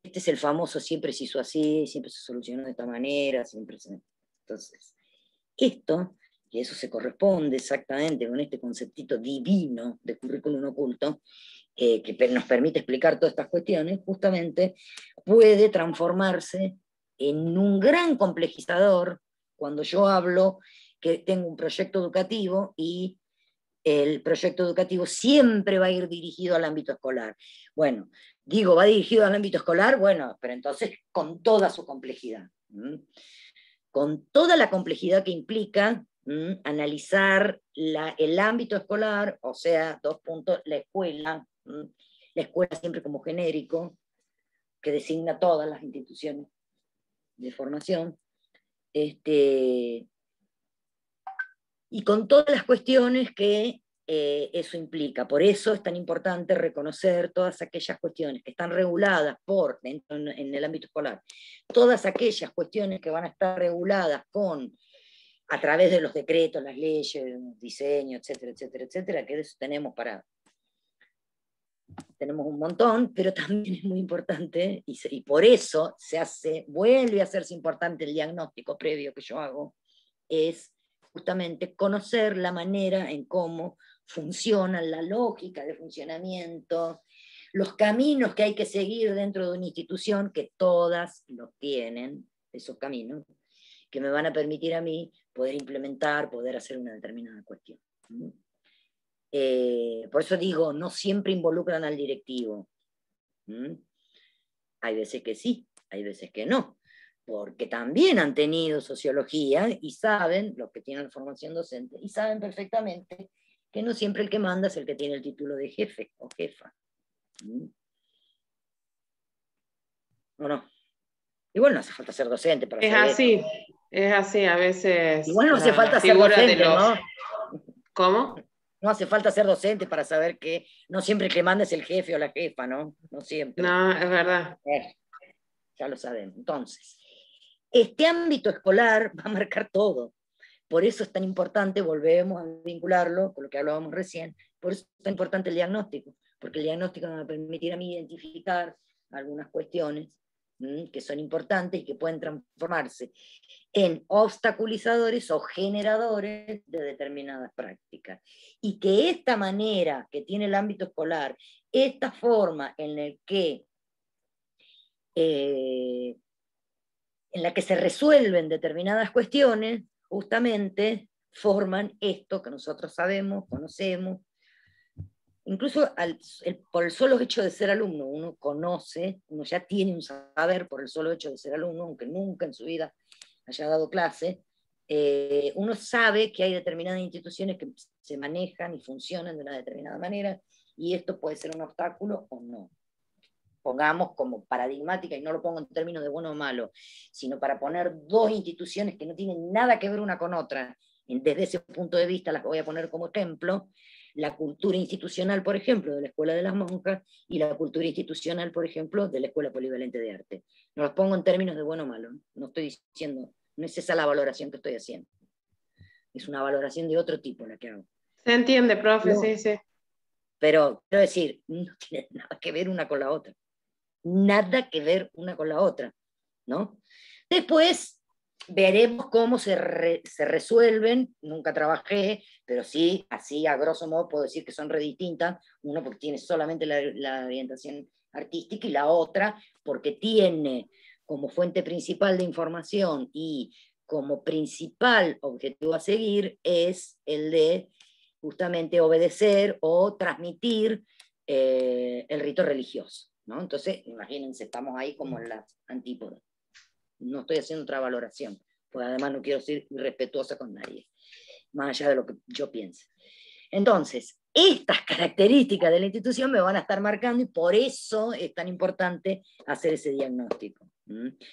Este es el famoso siempre se hizo así, siempre se solucionó de esta manera, siempre se... Entonces, esto, y eso se corresponde exactamente con este conceptito divino de currículum oculto, que nos permite explicar todas estas cuestiones, justamente puede transformarse en un gran complejizador cuando yo hablo que tengo un proyecto educativo y el proyecto educativo siempre va a ir dirigido al ámbito escolar. Bueno, digo, va dirigido al ámbito escolar, bueno, pero entonces con toda su complejidad. Con toda la complejidad que implica analizar el ámbito escolar, o sea, 2 puntos, la escuela siempre como genérico, que designa todas las instituciones de formación, y con todas las cuestiones que eso implica. Por eso es tan importante reconocer todas aquellas cuestiones que están reguladas en el ámbito escolar, todas aquellas cuestiones que van a estar reguladas a través de los decretos, las leyes, diseño, etcétera, etcétera, etcétera, que de eso tenemos un montón, pero también es muy importante, y por eso vuelve a hacerse importante el diagnóstico previo que yo hago, es justamente conocer la manera en cómo funciona la lógica de funcionamiento, los caminos que hay que seguir dentro de una institución, que todas los tienen, esos caminos, que me van a permitir a mí poder implementar, poder hacer una determinada cuestión. Por eso digo, no siempre involucran al directivo. Hay veces que sí, hay veces que no, porque también han tenido sociología y saben, los que tienen formación docente, y saben perfectamente que no siempre el que manda es el que tiene el título de jefe o jefa. ¿O no? Igual no hace falta ser docente para saber así, esto. Es así, a veces... Igual no hace falta ser docente, ¿no? ¿Cómo? No hace falta ser docente para saber que no siempre el que manda es el jefe o la jefa, ¿no? No siempre. No, es verdad. Ya lo sabemos. Entonces, este ámbito escolar va a marcar todo. Por eso es tan importante, volvemos a vincularlo con lo que hablábamos recién, por eso es tan importante el diagnóstico, porque el diagnóstico me va a permitir a mí identificar algunas cuestiones que son importantes y que pueden transformarse en obstaculizadores o generadores de determinadas prácticas. Y que esta manera que tiene el ámbito escolar, esta forma en la que se resuelven determinadas cuestiones, justamente forman esto que nosotros sabemos, conocemos. Incluso por el solo hecho de ser alumno, uno conoce, uno ya tiene un saber por el solo hecho de ser alumno, aunque nunca en su vida haya dado clase, uno sabe que hay determinadas instituciones que se manejan y funcionan de una determinada manera, y esto puede ser un obstáculo o no. Pongamos como paradigmática, y no lo pongo en términos de bueno o malo, sino para poner 2 instituciones que no tienen nada que ver una con otra, desde ese punto de vista las voy a poner como ejemplo, la cultura institucional, por ejemplo, de la Escuela de las Monjas, y la cultura institucional, por ejemplo, de la Escuela Polivalente de Arte. No los pongo en términos de bueno o malo, no estoy diciendo, no es esa la valoración que estoy haciendo. Es una valoración de otro tipo la que hago. Se entiende, profe, sí, sí. Pero, quiero decir, no tiene nada que ver una con la otra. Nada que ver una con la otra, ¿no? Después veremos cómo se resuelven, nunca trabajé, pero sí, así a grosso modo puedo decir que son redistintas, una porque tiene solamente la orientación artística y la otra porque tiene como fuente principal de información y como principal objetivo a seguir es el de justamente obedecer o transmitir el rito religioso, ¿no? Entonces, imagínense, estamos ahí como en las antípodas. No estoy haciendo otra valoración, porque además no quiero ser irrespetuosa con nadie, más allá de lo que yo piense. Entonces, estas características de la institución me van a estar marcando y por eso es tan importante hacer ese diagnóstico.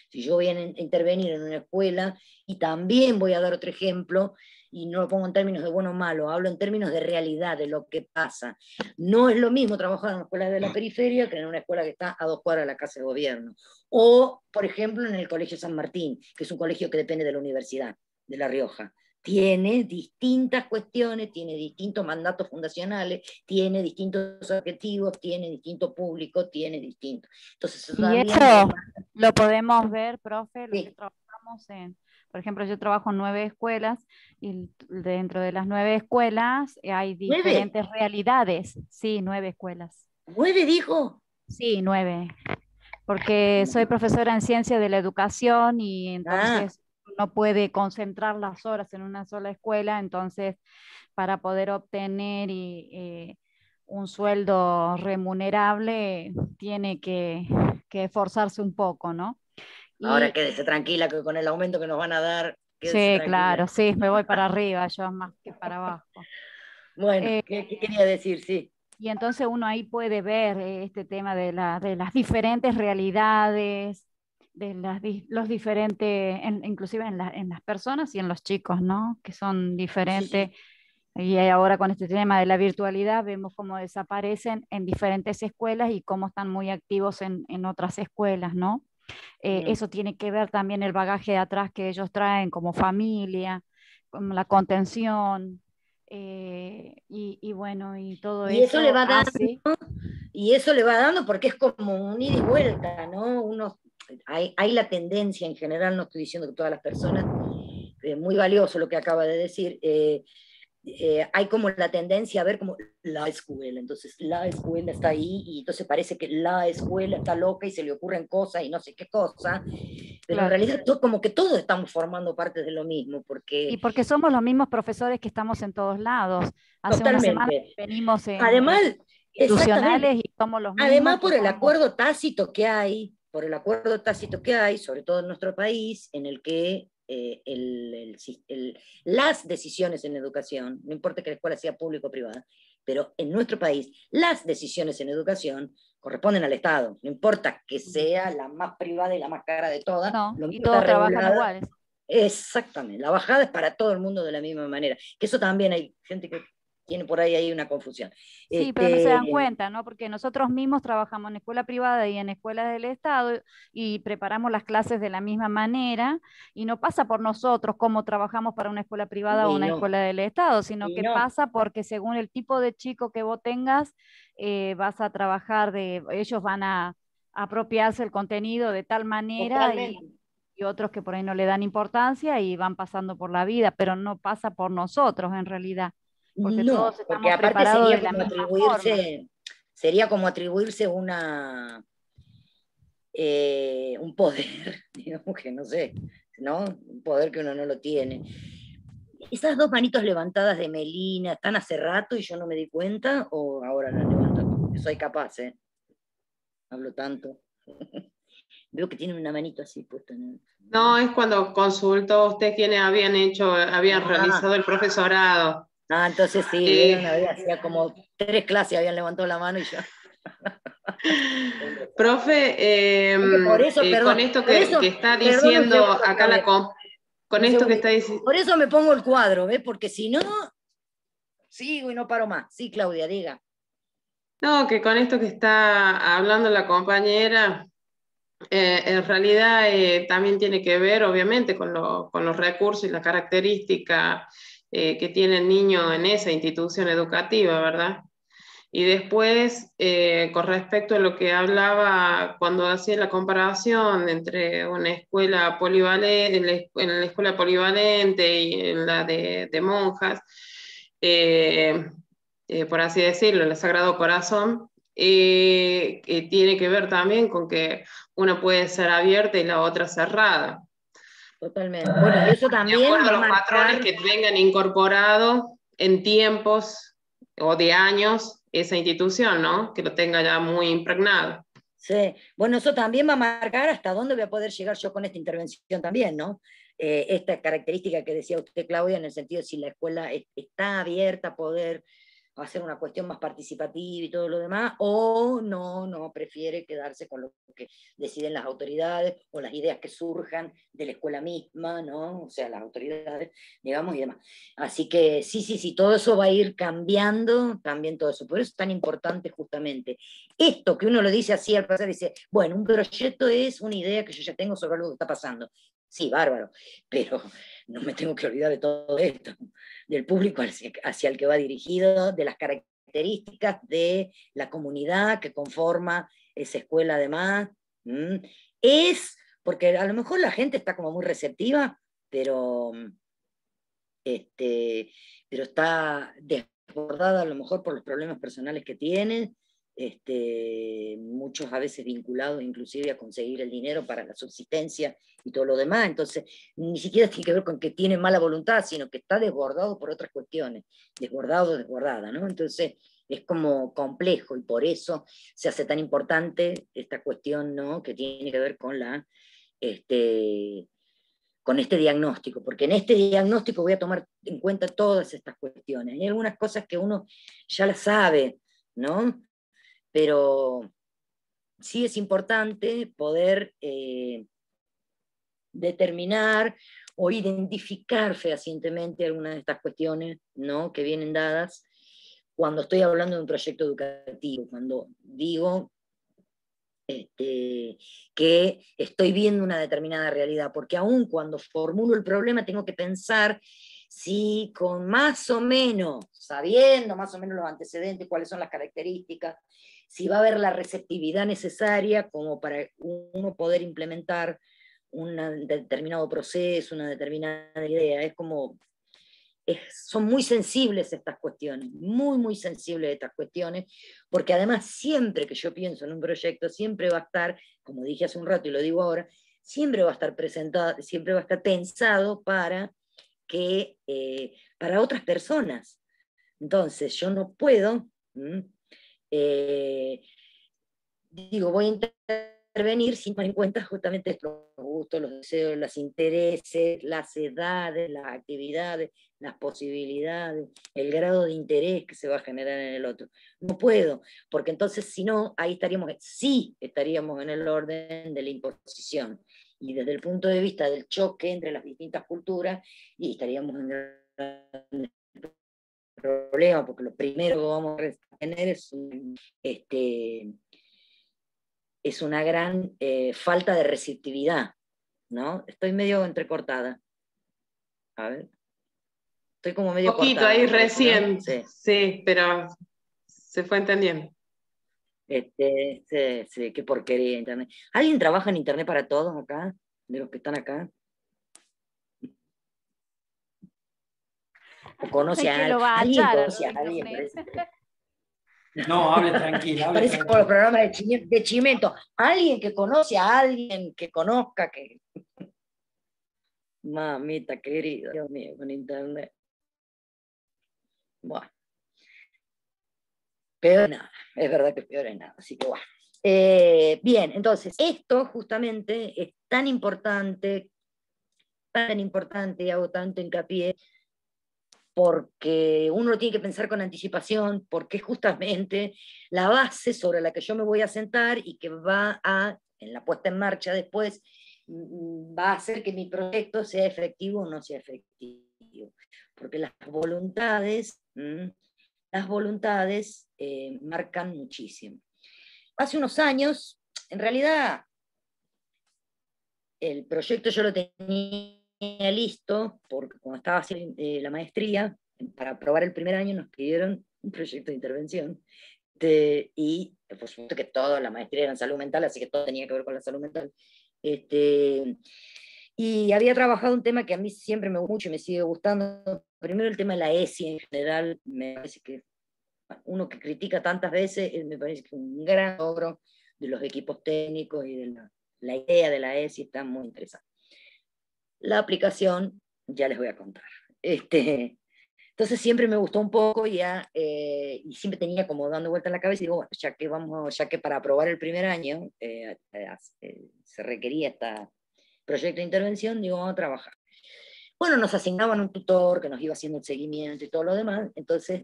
Si yo voy a intervenir en una escuela, y también voy a dar otro ejemplo, y no lo pongo en términos de bueno o malo, hablo en términos de realidad, de lo que pasa. No es lo mismo trabajar en una escuela de la periferia que en una escuela que está a 2 cuadras de la Casa de Gobierno. O, por ejemplo, en el Colegio San Martín, que es un colegio que depende de la Universidad de La Rioja. Tiene distintas cuestiones, tiene distintos mandatos fundacionales, tiene distintos objetivos, tiene distinto público, tiene distinto. Entonces, y eso lo podemos ver, profe, lo sí. que trabajamos en, por ejemplo, yo trabajo en 9 escuelas y dentro de las 9 escuelas hay diferentes realidades. Sí, 9 escuelas. ¿9 dijo? Sí, 9. Porque soy profesora en ciencia de la educación y entonces no puede concentrar las horas en una sola escuela, entonces para poder obtener un sueldo remunerable tiene que esforzarse un poco, ¿no? Ahora quédese tranquila que con el aumento que nos van a dar... Sí, claro, sí, me voy para arriba, yo más que para abajo. Bueno, ¿qué quería decir? Sí. Y entonces uno ahí puede ver este tema de las diferentes realidades, de los diferentes, inclusive en las personas y en los chicos, ¿no? Que son diferentes. Sí. Y ahora con este tema de la virtualidad vemos cómo desaparecen en diferentes escuelas y cómo están muy activos en otras escuelas, ¿no? Eso tiene que ver también el bagaje de atrás que ellos traen como familia, como la contención, y bueno, y todo y eso le va dando, hace... Y eso le va dando porque es como un ida y vuelta, ¿no? Hay la tendencia en general, no estoy diciendo que todas las personas, muy valioso lo que acaba de decir, hay como la tendencia a ver como la escuela, entonces la escuela está ahí y entonces parece que la escuela está loca y se le ocurren cosas y no sé qué cosa, pero en realidad como que todos estamos formando parte de lo mismo. Y porque somos los mismos profesores que estamos en todos lados. Hace Totalmente. una semana venimos Además, institucionales y somos los mismos. Además, por el acuerdo tácito que hay, sobre todo en nuestro país, en el que las decisiones en educación, no importa que la escuela sea pública o privada, pero en nuestro país las decisiones en educación corresponden al Estado, no importa que sea la más privada y la más cara de todas, no, y todos trabajan iguales. Exactamente, la bajada es para todo el mundo de la misma manera, que eso también hay gente que tiene por ahí una confusión. Sí, pero no se dan cuenta, ¿no? Porque nosotros mismos trabajamos en escuela privada y en escuelas del Estado y preparamos las clases de la misma manera y no pasa por nosotros cómo trabajamos para una escuela privada o una escuela del Estado, sino que pasa porque según el tipo de chico que vos tengas, vas a trabajar, ellos van a apropiarse el contenido de tal manera y otros que por ahí no le dan importancia y van pasando por la vida, pero no pasa por nosotros en realidad. Porque no, todos porque aparte sería como atribuirse un poder, digamos que no sé, ¿no? Un poder que uno no lo tiene. Esas 2 manitos levantadas de Melina, ¿están hace rato y yo no me di cuenta? ¿O ahora las levanto? Soy capaz, ¿eh? Hablo tanto. Veo que tienen una manito así puesta. No, es cuando consultó usted quiénes habían realizado el profesorado. Entonces sí, hacía como 3 clases habían levantado la mano y ya. Profe, con esto que está diciendo acá con esto que está diciendo. Por eso me pongo el cuadro, ¿ves? Porque si no, sigo y no paro más. Sí, Claudia, diga. No, que con esto que está hablando la compañera, en realidad también tiene que ver, obviamente, con los recursos y las características que tiene el niño en esa institución educativa, ¿verdad? Y después, con respecto a lo que hablaba cuando hacía la comparación entre una escuela polivalente, en la escuela polivalente y en la de monjas, por así decirlo, el Sagrado Corazón, tiene que ver también con que una puede ser abierta y la otra cerrada. Totalmente. Bueno, y eso también de acuerdo a va a los marcar... patrones que vengan incorporados en tiempos o de años esa institución, ¿no? Que lo tenga ya muy impregnado. Sí, bueno, eso también va a marcar hasta dónde voy a poder llegar yo con esta intervención también, ¿no? Esta característica que decía usted, Claudia, en el sentido de si la escuela está abierta a poder hacer una cuestión más participativa y todo lo demás, o no, prefiere quedarse con lo que deciden las autoridades o las ideas que surjan de la escuela misma, ¿no? O sea, las autoridades, digamos, y demás. Así que sí, todo eso va a ir cambiando, también todo eso. Por eso es tan importante justamente esto que uno lo dice así al pasar, dice, bueno, un proyecto es una idea que yo ya tengo sobre algo que está pasando. Sí, bárbaro, pero no me tengo que olvidar de todo esto, del público hacia el que va dirigido, de las características de la comunidad que conforma esa escuela además. Porque a lo mejor la gente está como muy receptiva, pero está desbordada a lo mejor por los problemas personales que tiene, muchos a veces vinculados inclusive a conseguir el dinero para la subsistencia y todo lo demás. Entonces ni siquiera tiene que ver con que tiene mala voluntad, sino que está desbordado por otras cuestiones, desbordada, ¿no? Entonces es como complejo, y por eso se hace tan importante esta cuestión, ¿no?, que tiene que ver con con este diagnóstico, porque en este diagnóstico voy a tomar en cuenta todas estas cuestiones. Hay algunas cosas que uno ya las sabe, ¿no? Pero sí es importante poder determinar o identificar fehacientemente algunas de estas cuestiones, ¿no?, que vienen dadas cuando estoy hablando de un proyecto educativo, cuando digo que estoy viendo una determinada realidad, porque aún cuando formulo el problema tengo que pensar si con más o menos, sabiendo más o menos los antecedentes, cuáles son las características, si va a haber la receptividad necesaria como para uno poder implementar un determinado proceso, una determinada idea. Es como, son muy sensibles estas cuestiones, muy sensibles estas cuestiones, porque además siempre que yo pienso en un proyecto, siempre va a estar, como dije hace un rato y lo digo ahora, siempre va a estar presentado, siempre va a estar pensado para otras personas. Entonces yo no puedo, voy a intervenir sin tomar en cuenta justamente los gustos, los deseos, los intereses, las edades, las actividades, las posibilidades, el grado de interés que se va a generar en el otro. No puedo, porque entonces si no, ahí estaríamos en el orden de la imposición. Y desde el punto de vista del choque entre las distintas culturas, y estaríamos en el problema, porque lo primero que vamos a tener es una gran falta de receptividad, ¿no? Estoy medio entrecortada. A ver. Estoy como medio poquito cortada. Ahí recién, ¿no? sí, pero se fue entendiendo. Sí, qué porquería Internet. ¿Alguien trabaja en Internet para todos acá? De los que están acá. ¿O conoce a alguien? ¿Alguien conoce a alguien? No, hable tranquila. Parece como los programas de Chimento. Alguien que conoce a alguien que conozca que... Mamita querida, Dios mío, con Internet. Bueno. Peor es nada, es verdad que peor es nada, así que bueno. Bien, entonces, esto justamente es tan importante, y hago tanto hincapié, porque uno tiene que pensar con anticipación, porque es justamente la base sobre la que yo me voy a sentar y que va a, en la puesta en marcha después, va a hacer que mi proyecto sea efectivo o no sea efectivo. Porque las voluntades marcan muchísimo. Hace unos años, en realidad, el proyecto yo lo tenía listo, porque cuando estaba haciendo la maestría, para aprobar el primer año nos pidieron un proyecto de intervención, y por supuesto que toda la maestría era en salud mental, así que todo tenía que ver con la salud mental. Y había trabajado un tema que a mí siempre me gusta mucho y me sigue gustando. Primero el tema de la ESI en general, me parece que uno que critica tantas veces, me parece que un gran logro de los equipos técnicos y de la idea de la ESI está muy interesante. La aplicación, ya les voy a contar. Entonces siempre me gustó un poco y siempre tenía como dando vuelta en la cabeza y digo, bueno, ya que para aprobar el primer año se requería este proyecto de intervención, digo, vamos a trabajar. Bueno, nos asignaban un tutor que nos iba haciendo el seguimiento y todo lo demás, entonces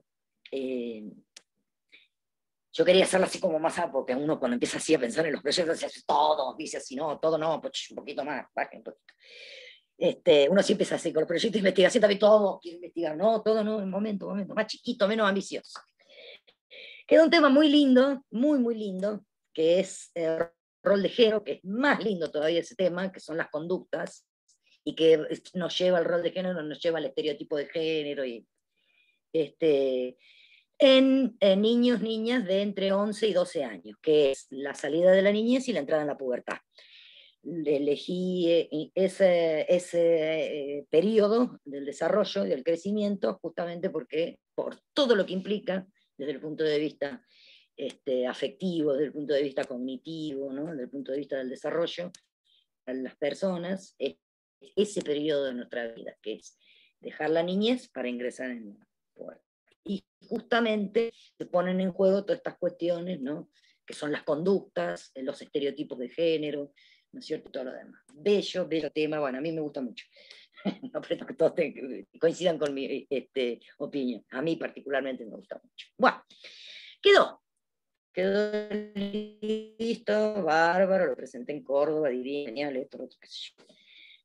yo quería hacerlo así como más, porque uno cuando empieza así a pensar en los proyectos, se hace todo, dice así, no, todo no, pues un poquito más, baje un poquito. Uno siempre empieza así con los proyectos de investigación, también todo quiere investigar, no, todo no, un momento, más chiquito, menos ambicioso. Queda un tema muy lindo, muy lindo, que es el rol de género, que es más lindo todavía ese tema, que son las conductas, y que nos lleva al rol de género, nos lleva al estereotipo de género, y en niños, niñas de entre 11 y 12 años, que es la salida de la niñez y la entrada en la pubertad. Elegí ese periodo del desarrollo y del crecimiento justamente porque, por todo lo que implica, desde el punto de vista afectivo, desde el punto de vista cognitivo, ¿no? Desde el punto de vista del desarrollo, a las personas, es ese periodo de nuestra vida, que es dejar la niñez para ingresar en la pubertad. Y justamente se ponen en juego todas estas cuestiones, ¿no? Que son las conductas, los estereotipos de género, ¿no es cierto? Todo lo demás. Bello tema, bueno, a mí me gusta mucho. No pretendo que todos coincidan con mi opinión. A mí particularmente me gusta mucho. Bueno, quedó listo, bárbaro, lo presenté en Córdoba, divino, genial, esto, qué sé yo.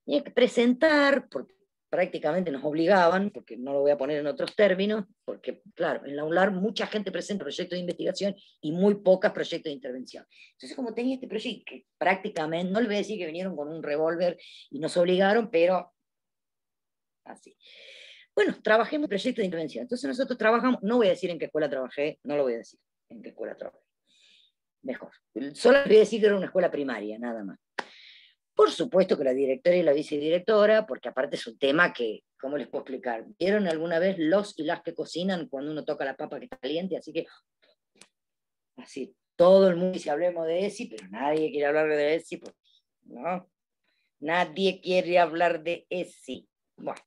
Tenía que presentar, porque prácticamente nos obligaban, porque no lo voy a poner en otros términos, porque claro, en la UNLAR mucha gente presenta proyectos de investigación y muy pocas proyectos de intervención. Entonces, como tenía este proyecto, que prácticamente, no les voy a decir que vinieron con un revólver y nos obligaron, pero así. Bueno, trabajemos en proyectos de intervención. Entonces nosotros trabajamos, no voy a decir en qué escuela trabajé, no lo voy a decir en qué escuela trabajé. Mejor. Solo les voy a decir que era una escuela primaria, nada más. Por supuesto que la directora y la vicedirectora, porque aparte es un tema que, ¿cómo les puedo explicar? ¿Vieron alguna vez los y las que cocinan cuando uno toca la papa que está caliente? Así que, así, todo el mundo dice, hablemos de ESI, pero nadie quiere hablar de ESI, porque, ¿no? Nadie quiere hablar de ESI. Bueno.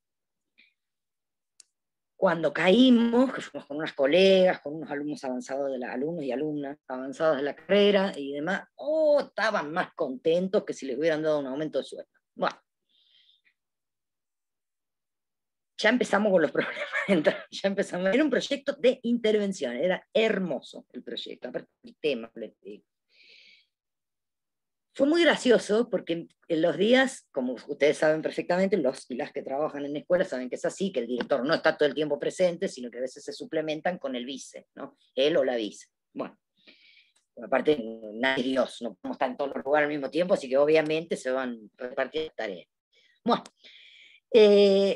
Cuando caímos, que fuimos con unas colegas, con unos alumnos avanzados alumnos y alumnas avanzados de la carrera y demás, estaban más contentos que si les hubieran dado un aumento de sueldo. Bueno, ya empezamos con los problemas, ya empezamos. Era un proyecto de intervención, era hermoso el proyecto, aparte el tema, les digo. Fue muy gracioso porque en los días, como ustedes saben perfectamente, los y las que trabajan en escuelas saben que es así, que el director no está todo el tiempo presente, sino que a veces se suplementan con el vice, ¿no? Él o la vice. Bueno, aparte, nadie es Dios, no podemos estar en todos los lugares al mismo tiempo, así que obviamente se van repartiendo tareas. Bueno,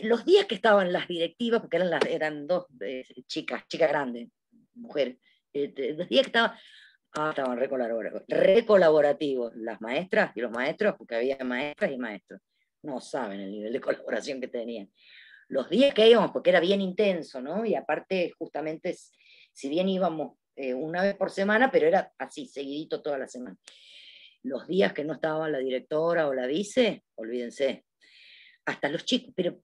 los días que estaban las directivas, porque eran dos chicas grandes, mujeres, los días que estaban... estaban recolaborativos las maestras y los maestros, porque había maestras y maestros. No saben el nivel de colaboración que tenían. Los días que íbamos, porque era bien intenso, ¿no? Y aparte, justamente, si bien íbamos una vez por semana, pero era así, seguidito toda la semana. Los días que no estaba la directora o la vice, olvídense. Hasta los chicos, pero...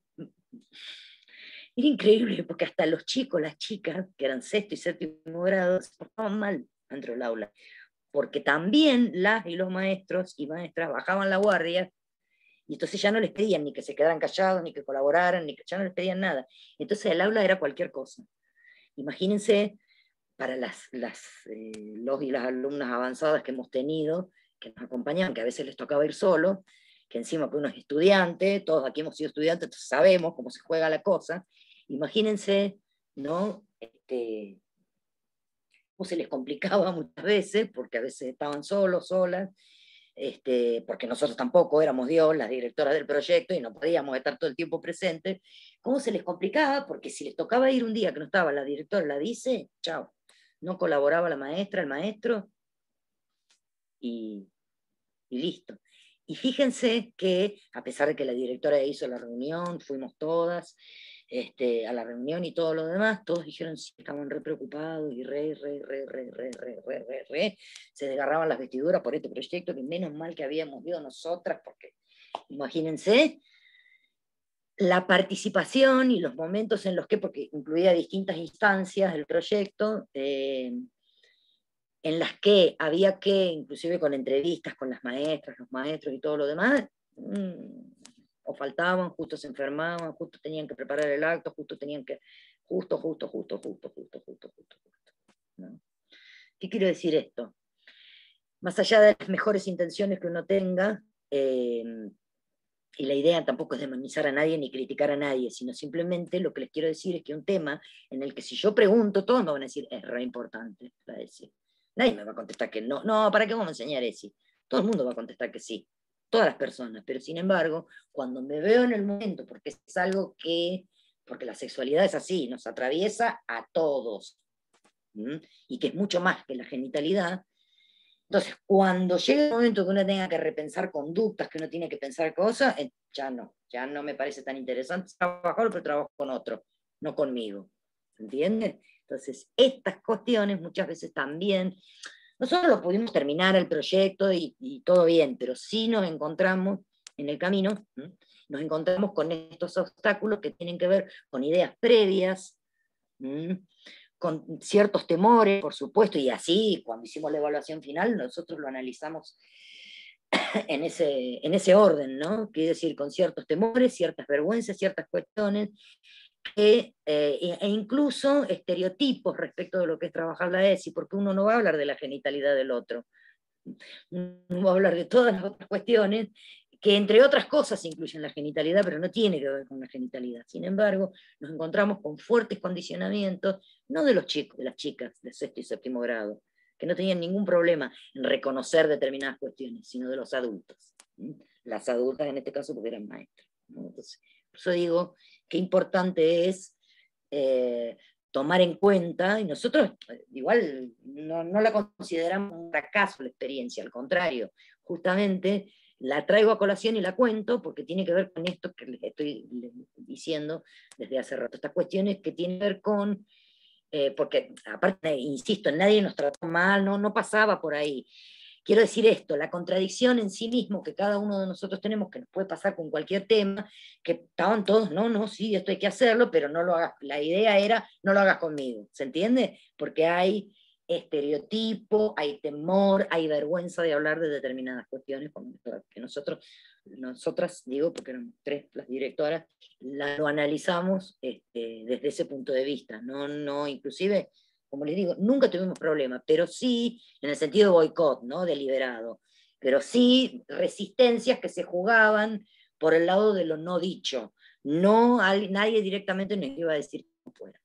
Era increíble, porque hasta los chicos, las chicas, que eran sexto y séptimo grado, se portaban mal dentro del aula, porque también las y los maestros y maestras bajaban la guardia, y entonces ya no les pedían ni que se quedaran callados, ni que colaboraran, ya no les pedían nada. Entonces el aula era cualquier cosa. Imagínense, para los y las alumnas avanzadas que hemos tenido, que nos acompañaban, que a veces les tocaba ir solo, que encima que uno es estudiante, todos aquí hemos sido estudiantes, entonces sabemos cómo se juega la cosa. Imagínense, ¿no? Se les complicaba muchas veces, porque a veces estaban solos, solas, porque nosotros tampoco éramos Dios, las directoras del proyecto, y no podíamos estar todo el tiempo presentes. ¿Cómo se les complicaba? Porque si les tocaba ir un día que no estaba la directora, la dice, chao, no colaboraba la maestra, el maestro, y listo. Y fíjense que, a pesar de que la directora hizo la reunión, fuimos todas, a la reunión y todo lo demás, todos dijeron sí, estaban re preocupados y se desgarraban las vestiduras por este proyecto, que menos mal que habíamos ido nosotras, porque imagínense, la participación y los momentos en los que, porque incluía distintas instancias del proyecto, en las que había que, inclusive con entrevistas con las maestras, los maestros y todo lo demás, o faltaban, justo se enfermaban, justo tenían que preparar el acto, justo tenían que, justo, ¿no? ¿Qué quiero decir esto? Más allá de las mejores intenciones que uno tenga, y la idea tampoco es demonizar a nadie ni criticar a nadie, sino simplemente lo que les quiero decir es que un tema en el que si yo pregunto, todos me van a decir, es re importante, va a decir. Nadie me va a contestar que no. No, ¿para qué vamos a enseñar eso? Todo el mundo va a contestar que sí. Todas las personas. Pero sin embargo, cuando me veo en el momento, porque es algo que, porque la sexualidad es así, nos atraviesa a todos, y que es mucho más que la genitalidad. Entonces, cuando llega el momento que uno tenga que repensar conductas, que uno tiene que pensar cosas, ya no me parece tan interesante trabajar, pero trabajo con otro, no conmigo. ¿Entiendes? Entonces, estas cuestiones muchas veces también, nosotros lo pudimos terminar el proyecto y todo bien, pero sí nos encontramos en el camino, nos encontramos con estos obstáculos que tienen que ver con ideas previas, con ciertos temores, por supuesto, y así, cuando hicimos la evaluación final, nosotros lo analizamos en ese orden, ¿no? Quiere decir, con ciertos temores, ciertas vergüenzas, ciertas cuestiones, e incluso estereotipos respecto de lo que es trabajar la ESI, porque uno no va a hablar de la genitalidad del otro, uno va a hablar de todas las otras cuestiones, que entre otras cosas incluyen la genitalidad, pero no tiene que ver con la genitalidad. Sin embargo, nos encontramos con fuertes condicionamientos, no de los chicos, de las chicas de sexto y séptimo grado, que no tenían ningún problema en reconocer determinadas cuestiones, sino de los adultos. Las adultas en este caso porque eran maestras, ¿no? Entonces, por eso digo qué importante es tomar en cuenta, y nosotros igual no la consideramos un fracaso la experiencia, al contrario, justamente la traigo a colación y la cuento porque tiene que ver con esto que les estoy diciendo desde hace rato, estas cuestiones que tienen que ver con, porque aparte, insisto, nadie nos trató mal, no pasaba por ahí. Quiero decir esto, la contradicción en sí mismo que cada uno de nosotros tenemos, que nos puede pasar con cualquier tema, que estaban todos, no, sí, esto hay que hacerlo, pero no lo hagas, la idea era, no lo hagas conmigo, ¿se entiende? Porque hay estereotipo, hay temor, hay vergüenza de hablar de determinadas cuestiones, que nosotras, digo, porque éramos tres las directoras, lo analizamos desde ese punto de vista, no, inclusive, como les digo, nunca tuvimos problemas, pero sí, en el sentido de boicot, ¿no? Deliberado, pero sí resistencias que se jugaban por el lado de lo no dicho, nadie directamente nos iba a decir cómo fuera.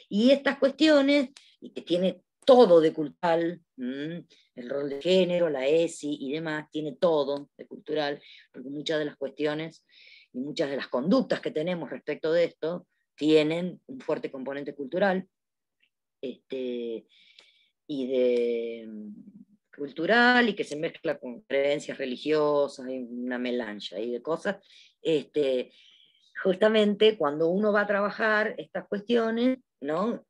Y estas cuestiones, y que tiene todo de cultural, el rol de género, la ESI y demás, tiene todo de cultural, porque muchas de las cuestiones y muchas de las conductas que tenemos respecto de esto tienen un fuerte componente cultural, y de cultural, y que se mezcla con creencias religiosas, y una melange ahí de cosas. Justamente cuando uno va a trabajar estas cuestiones, ¿no?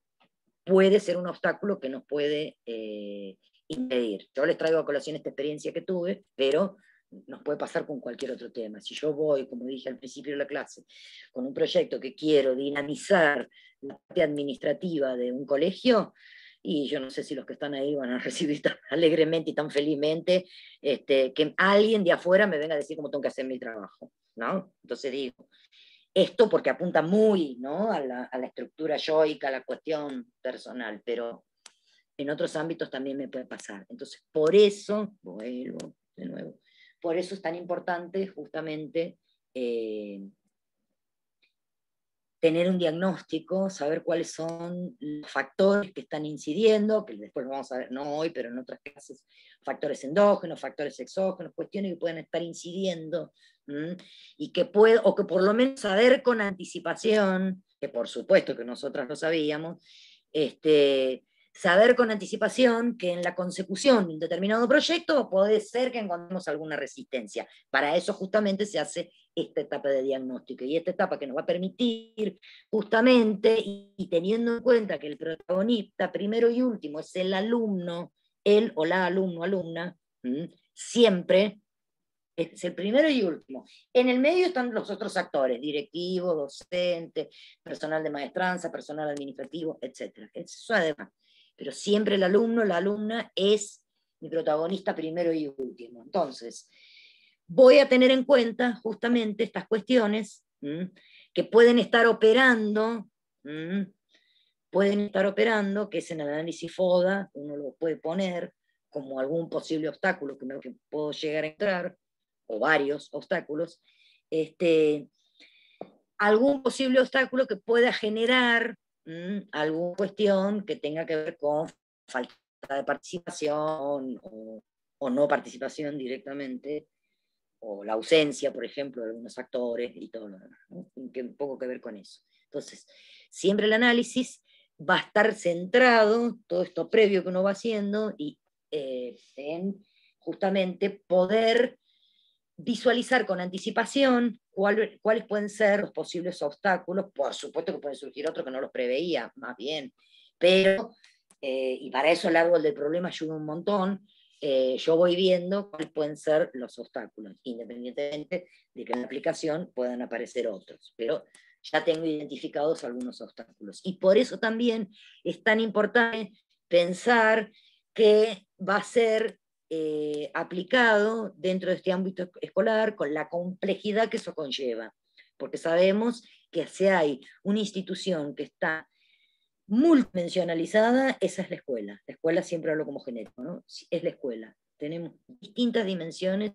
Puede ser un obstáculo que nos puede impedir. Yo les traigo a colación esta experiencia que tuve, pero nos puede pasar con cualquier otro tema. Si yo voy, como dije al principio de la clase, con un proyecto que quiero dinamizar la parte administrativa de un colegio, y yo no sé si los que están ahí van a recibir tan alegremente y tan felizmente que alguien de afuera me venga a decir cómo tengo que hacer mi trabajo, ¿no? Entonces digo, esto porque apunta muy, ¿no? a la estructura yoica, a la cuestión personal, pero en otros ámbitos también me puede pasar. Entonces, por eso, vuelvo de nuevo, por eso es tan importante justamente tener un diagnóstico, saber cuáles son los factores que están incidiendo, que después lo vamos a ver, no hoy, pero en otras clases, factores endógenos, factores exógenos, cuestiones que pueden estar incidiendo, y que o que por lo menos saber con anticipación, que por supuesto que nosotras lo sabíamos, saber con anticipación que en la consecución de un determinado proyecto puede ser que encontremos alguna resistencia. Para eso justamente se hace esta etapa de diagnóstico, y esta etapa que nos va a permitir justamente, y teniendo en cuenta que el protagonista primero y último es el alumno, él o la alumna, siempre, Es el primero y último. En el medio están los otros actores, directivo, docente, personal de maestranza, personal administrativo, etc. Eso además. Pero siempre el alumno, la alumna es mi protagonista primero y último. Entonces, voy a tener en cuenta justamente estas cuestiones que pueden estar operando, que es en el análisis FODA, uno lo puede poner como algún posible obstáculo que puedo llegar a entrar, o varios obstáculos, algún posible obstáculo que pueda generar alguna cuestión que tenga que ver con falta de participación o no participación directamente, o la ausencia, por ejemplo, de algunos actores y todo lo demás, ¿no? Que un poco que ver con eso. Entonces, siempre el análisis va a estar centrado, todo esto previo que uno va haciendo, y en justamente poder visualizar con anticipación cuáles pueden ser los posibles obstáculos. Por supuesto que pueden surgir otros que no los preveía, más bien, pero, y para eso el árbol del problema ayuda un montón. Yo voy viendo cuáles pueden ser los obstáculos, independientemente de que en la aplicación puedan aparecer otros, pero ya tengo identificados algunos obstáculos. Y por eso también es tan importante pensar que va a ser aplicado dentro de este ámbito escolar con la complejidad que eso conlleva, porque sabemos que si hay una institución que está multidimensionalizada, esa es la escuela. La escuela siempre hablo como genérico, ¿no? Es la escuela. Tenemos distintas dimensiones,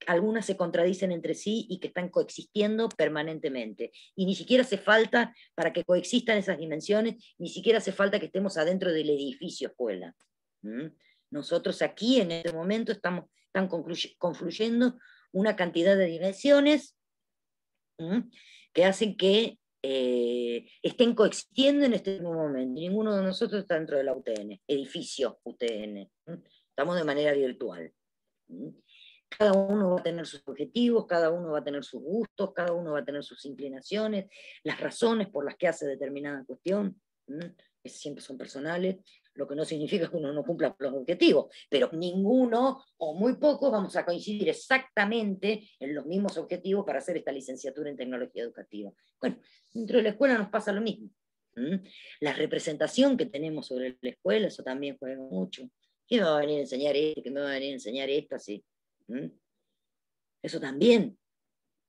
algunas se contradicen entre sí y que están coexistiendo permanentemente. Y ni siquiera hace falta, para que coexistan esas dimensiones, ni siquiera hace falta que estemos adentro del edificio escuela. Nosotros aquí en este momento están confluyendo una cantidad de dimensiones que hacen que estén coexistiendo en este mismo momento. Ninguno de nosotros está dentro de la UTN, edificio UTN. Estamos de manera virtual. Cada uno va a tener sus objetivos, cada uno va a tener sus gustos, cada uno va a tener sus inclinaciones, las razones por las que hace determinada cuestión, que siempre son personales, lo que no significa que uno no cumpla los objetivos, pero ninguno o muy pocos vamos a coincidir exactamente en los mismos objetivos para hacer esta licenciatura en tecnología educativa. Bueno, dentro de la escuela nos pasa lo mismo. La representación que tenemos sobre la escuela, eso también juega mucho. ¿Quién me va a venir a enseñar esto? ¿Quién me va a venir a enseñar esto? Así. Eso también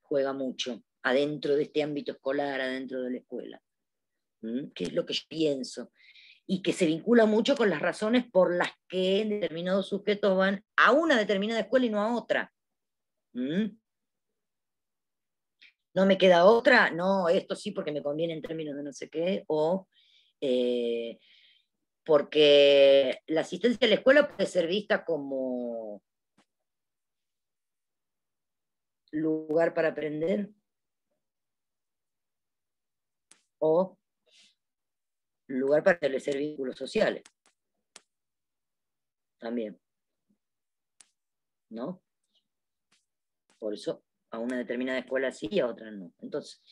juega mucho adentro de este ámbito escolar, adentro de la escuela. ¿Qué es lo que yo pienso? Y que se vincula mucho con las razones por las que determinados sujetos van a una determinada escuela y no a otra. ¿No me queda otra? No, esto sí porque me conviene en términos de no sé qué, o porque la asistencia a la escuela puede ser vista como lugar para aprender, o lugar para establecer vínculos sociales. También. ¿No? Por eso a una determinada escuela sí y a otra no. Entonces,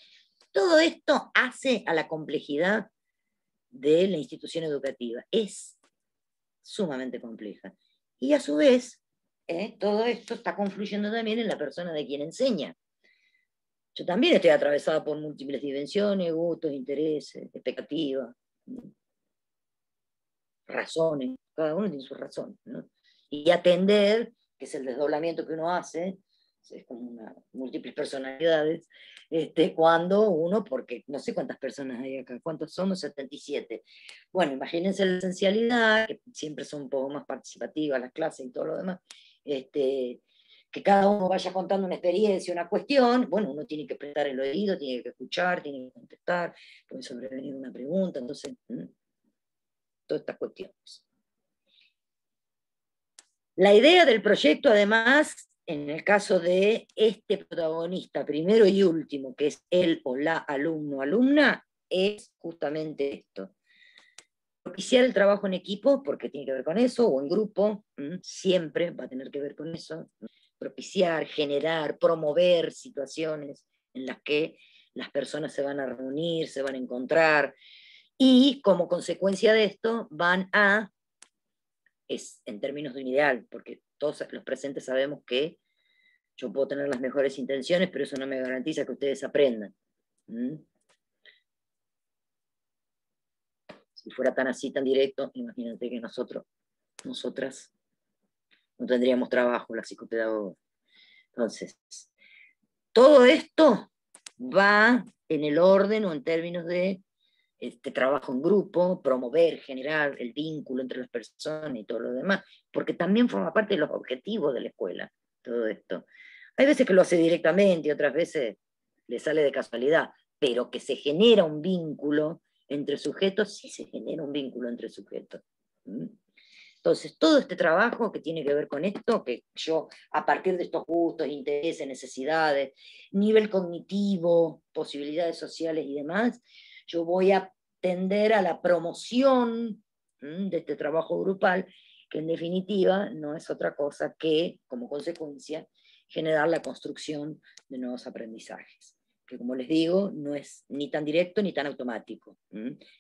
todo esto hace a la complejidad de la institución educativa. Es sumamente compleja. Y a su vez, todo esto está confluyendo también en la persona de quien enseña. Yo también estoy atravesada por múltiples dimensiones, gustos, intereses, expectativas, razones, cada uno tiene sus razones, ¿no? Y atender, que es el desdoblamiento que uno hace, es como una múltiples personalidades, cuando uno, porque no sé cuántas personas hay acá, ¿cuántos somos? 77. Bueno, imagínense la esencialidad, que siempre son un poco más participativas las clases y todo lo demás, que cada uno vaya contando una experiencia, una cuestión, bueno, uno tiene que prestar el oído, tiene que escuchar, tiene que contestar, puede sobrevenir una pregunta, entonces, todas estas cuestiones. La idea del proyecto, además, en el caso de este protagonista primero y último, que es él o la alumno o alumna, es justamente esto. Propiciar el trabajo en equipo, porque tiene que ver con eso, o en grupo, siempre va a tener que ver con eso. Propiciar, generar, promover situaciones en las que las personas se van a reunir, se van a encontrar, y como consecuencia de esto van a, es en términos de un ideal, porque todos los presentes sabemos que Yo puedo tener las mejores intenciones, pero eso no me garantiza que ustedes aprendan. Si fuera tan así, tan directo, imagínate que nosotras, no tendríamos trabajo, la psicopedagoga. Entonces, todo esto va en el orden o en términos de trabajo en grupo, promover, generar el vínculo entre las personas y todo lo demás, porque también forma parte de los objetivos de la escuela, todo esto. Hay veces que lo hace directamente y otras veces le sale de casualidad, pero que se genera un vínculo entre sujetos, sí se genera un vínculo entre sujetos. Entonces, todo este trabajo que tiene que ver con esto, que yo, a partir de estos gustos, intereses, necesidades, nivel cognitivo, posibilidades sociales y demás, yo voy a tender a la promoción de este trabajo grupal, que en definitiva no es otra cosa que, como consecuencia, generar la construcción de nuevos aprendizajes, que como les digo, no es ni tan directo ni tan automático,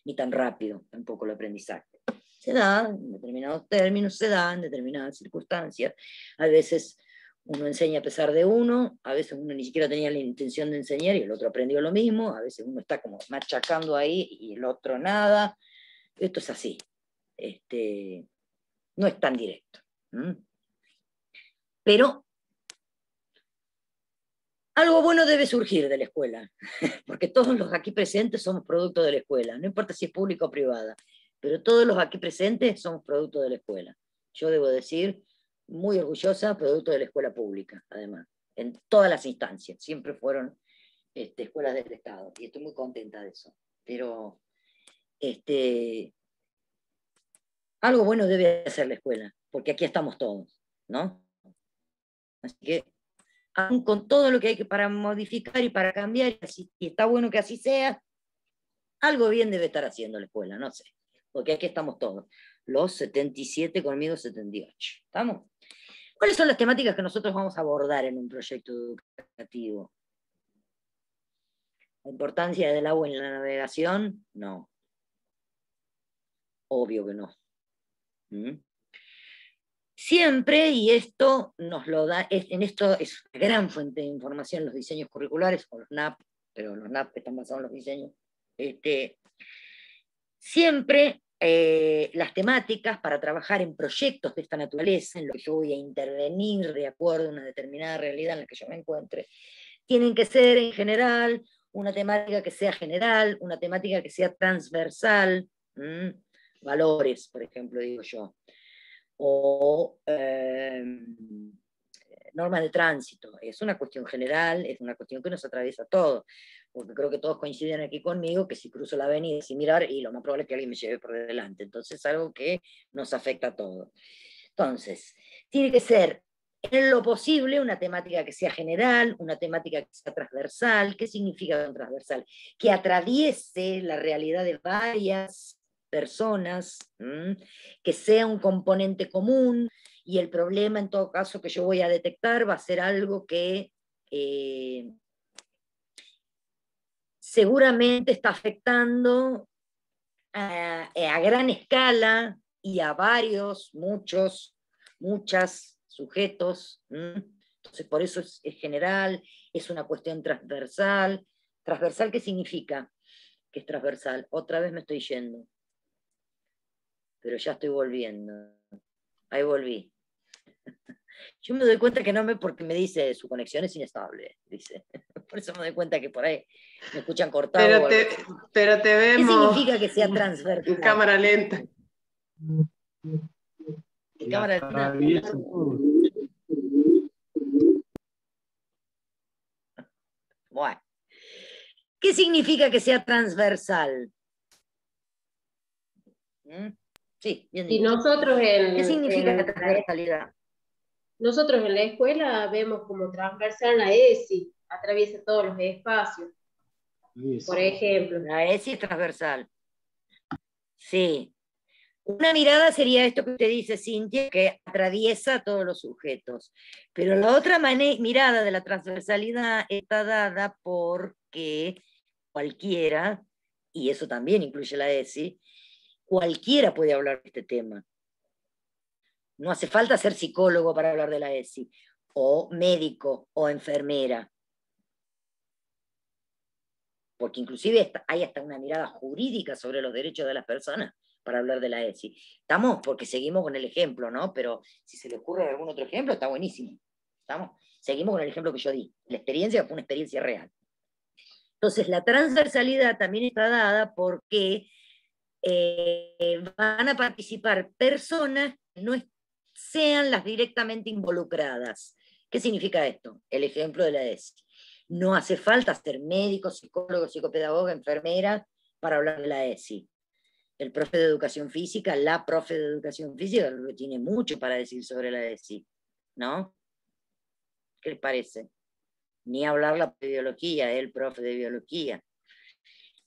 ni tan rápido tampoco el aprendizaje. Se da en determinados términos, se da en determinadas circunstancias. A veces uno enseña a pesar de uno, a veces uno ni siquiera tenía la intención de enseñar y el otro aprendió lo mismo, a veces uno está como machacando ahí y el otro nada. Esto es así. No es tan directo. Pero algo bueno debe surgir de la escuela, porque todos los aquí presentes somos producto de la escuela, no importa si es pública o privada, pero todos los aquí presentes somos producto de la escuela. Yo debo decir, muy orgullosa, producto de la escuela pública, además, en todas las instancias, siempre fueron escuelas del Estado, y estoy muy contenta de eso. Pero algo bueno debe hacer la escuela, porque aquí estamos todos, ¿no? Así que, aún con todo lo que hay que para modificar y para cambiar, y está bueno que así sea, algo bien debe estar haciendo la escuela, no sé, porque aquí estamos todos, los 77 conmigo 78, ¿estamos? ¿Cuáles son las temáticas que nosotros vamos a abordar en un proyecto educativo? ¿La importancia del agua en la navegación? No. Obvio que no. Siempre, y esto nos lo da, en esto es una gran fuente de información, los diseños curriculares, o los NAP, pero los NAP están basados en los diseños. Siempre las temáticas para trabajar en proyectos de esta naturaleza, en lo que yo voy a intervenir de acuerdo a una determinada realidad en la que yo me encuentre, tienen que ser en general una temática que sea general, una temática que sea transversal, valores, por ejemplo, digo yo, o normas de tránsito. Es una cuestión general, es una cuestión que nos atraviesa a todos, porque creo que todos coinciden aquí conmigo que si cruzo la avenida sin mirar, y lo más probable es que alguien me lleve por delante. Entonces es algo que nos afecta a todos. Entonces, tiene que ser en lo posible una temática que sea general, una temática que sea transversal. ¿Qué significa transversal? Que atraviese la realidad de varias personas, que sea un componente común, y el problema en todo caso que yo voy a detectar va a ser algo que seguramente está afectando a gran escala y a varios, muchos sujetos. Entonces por eso es general, es una cuestión transversal. ¿Transversal qué significa? Que es transversal. Otra vez me estoy yendo, pero ya estoy volviendo. Ahí volví. Yo me doy cuenta que no porque me dice su conexión es inestable, dice. Por eso me doy cuenta que por ahí me escuchan cortado. Pero te vemos. ¿Qué significa que sea transversal? En cámara lenta. En cámara lenta. Bueno. ¿Qué significa que sea transversal? Sí, bien dicho. Y nosotros ¿Qué significa la transversalidad? Nosotros en la escuela vemos como transversal la ESI, atraviesa todos los espacios. Por ejemplo. La ESI es transversal. Sí. Una mirada sería esto que usted dice, Cintia, que atraviesa a todos los sujetos. Pero la otra mirada de la transversalidad está dada porque cualquiera, y eso también incluye la ESI, cualquiera puede hablar de este tema. No hace falta ser psicólogo para hablar de la ESI. o médico o enfermera. Porque inclusive hay hasta una mirada jurídica sobre los derechos de las personas para hablar de la ESI. Estamos porque seguimos con el ejemplo, ¿no? Pero si se le ocurre algún otro ejemplo, está buenísimo. ¿Estamos? Seguimos con el ejemplo que yo di. La experiencia fue una experiencia real. Entonces, la transversalidad también está dada porque van a participar personas que no sean las directamente involucradas. ¿Qué significa esto? El ejemplo de la ESI. No hace falta ser médico, psicólogo, psicopedagoga, enfermera para hablar de la ESI. El profe de educación física, la profe de educación física, tiene mucho para decir sobre la ESI, ¿no? ¿Qué les parece? Ni hablar la de biología, el profe de biología.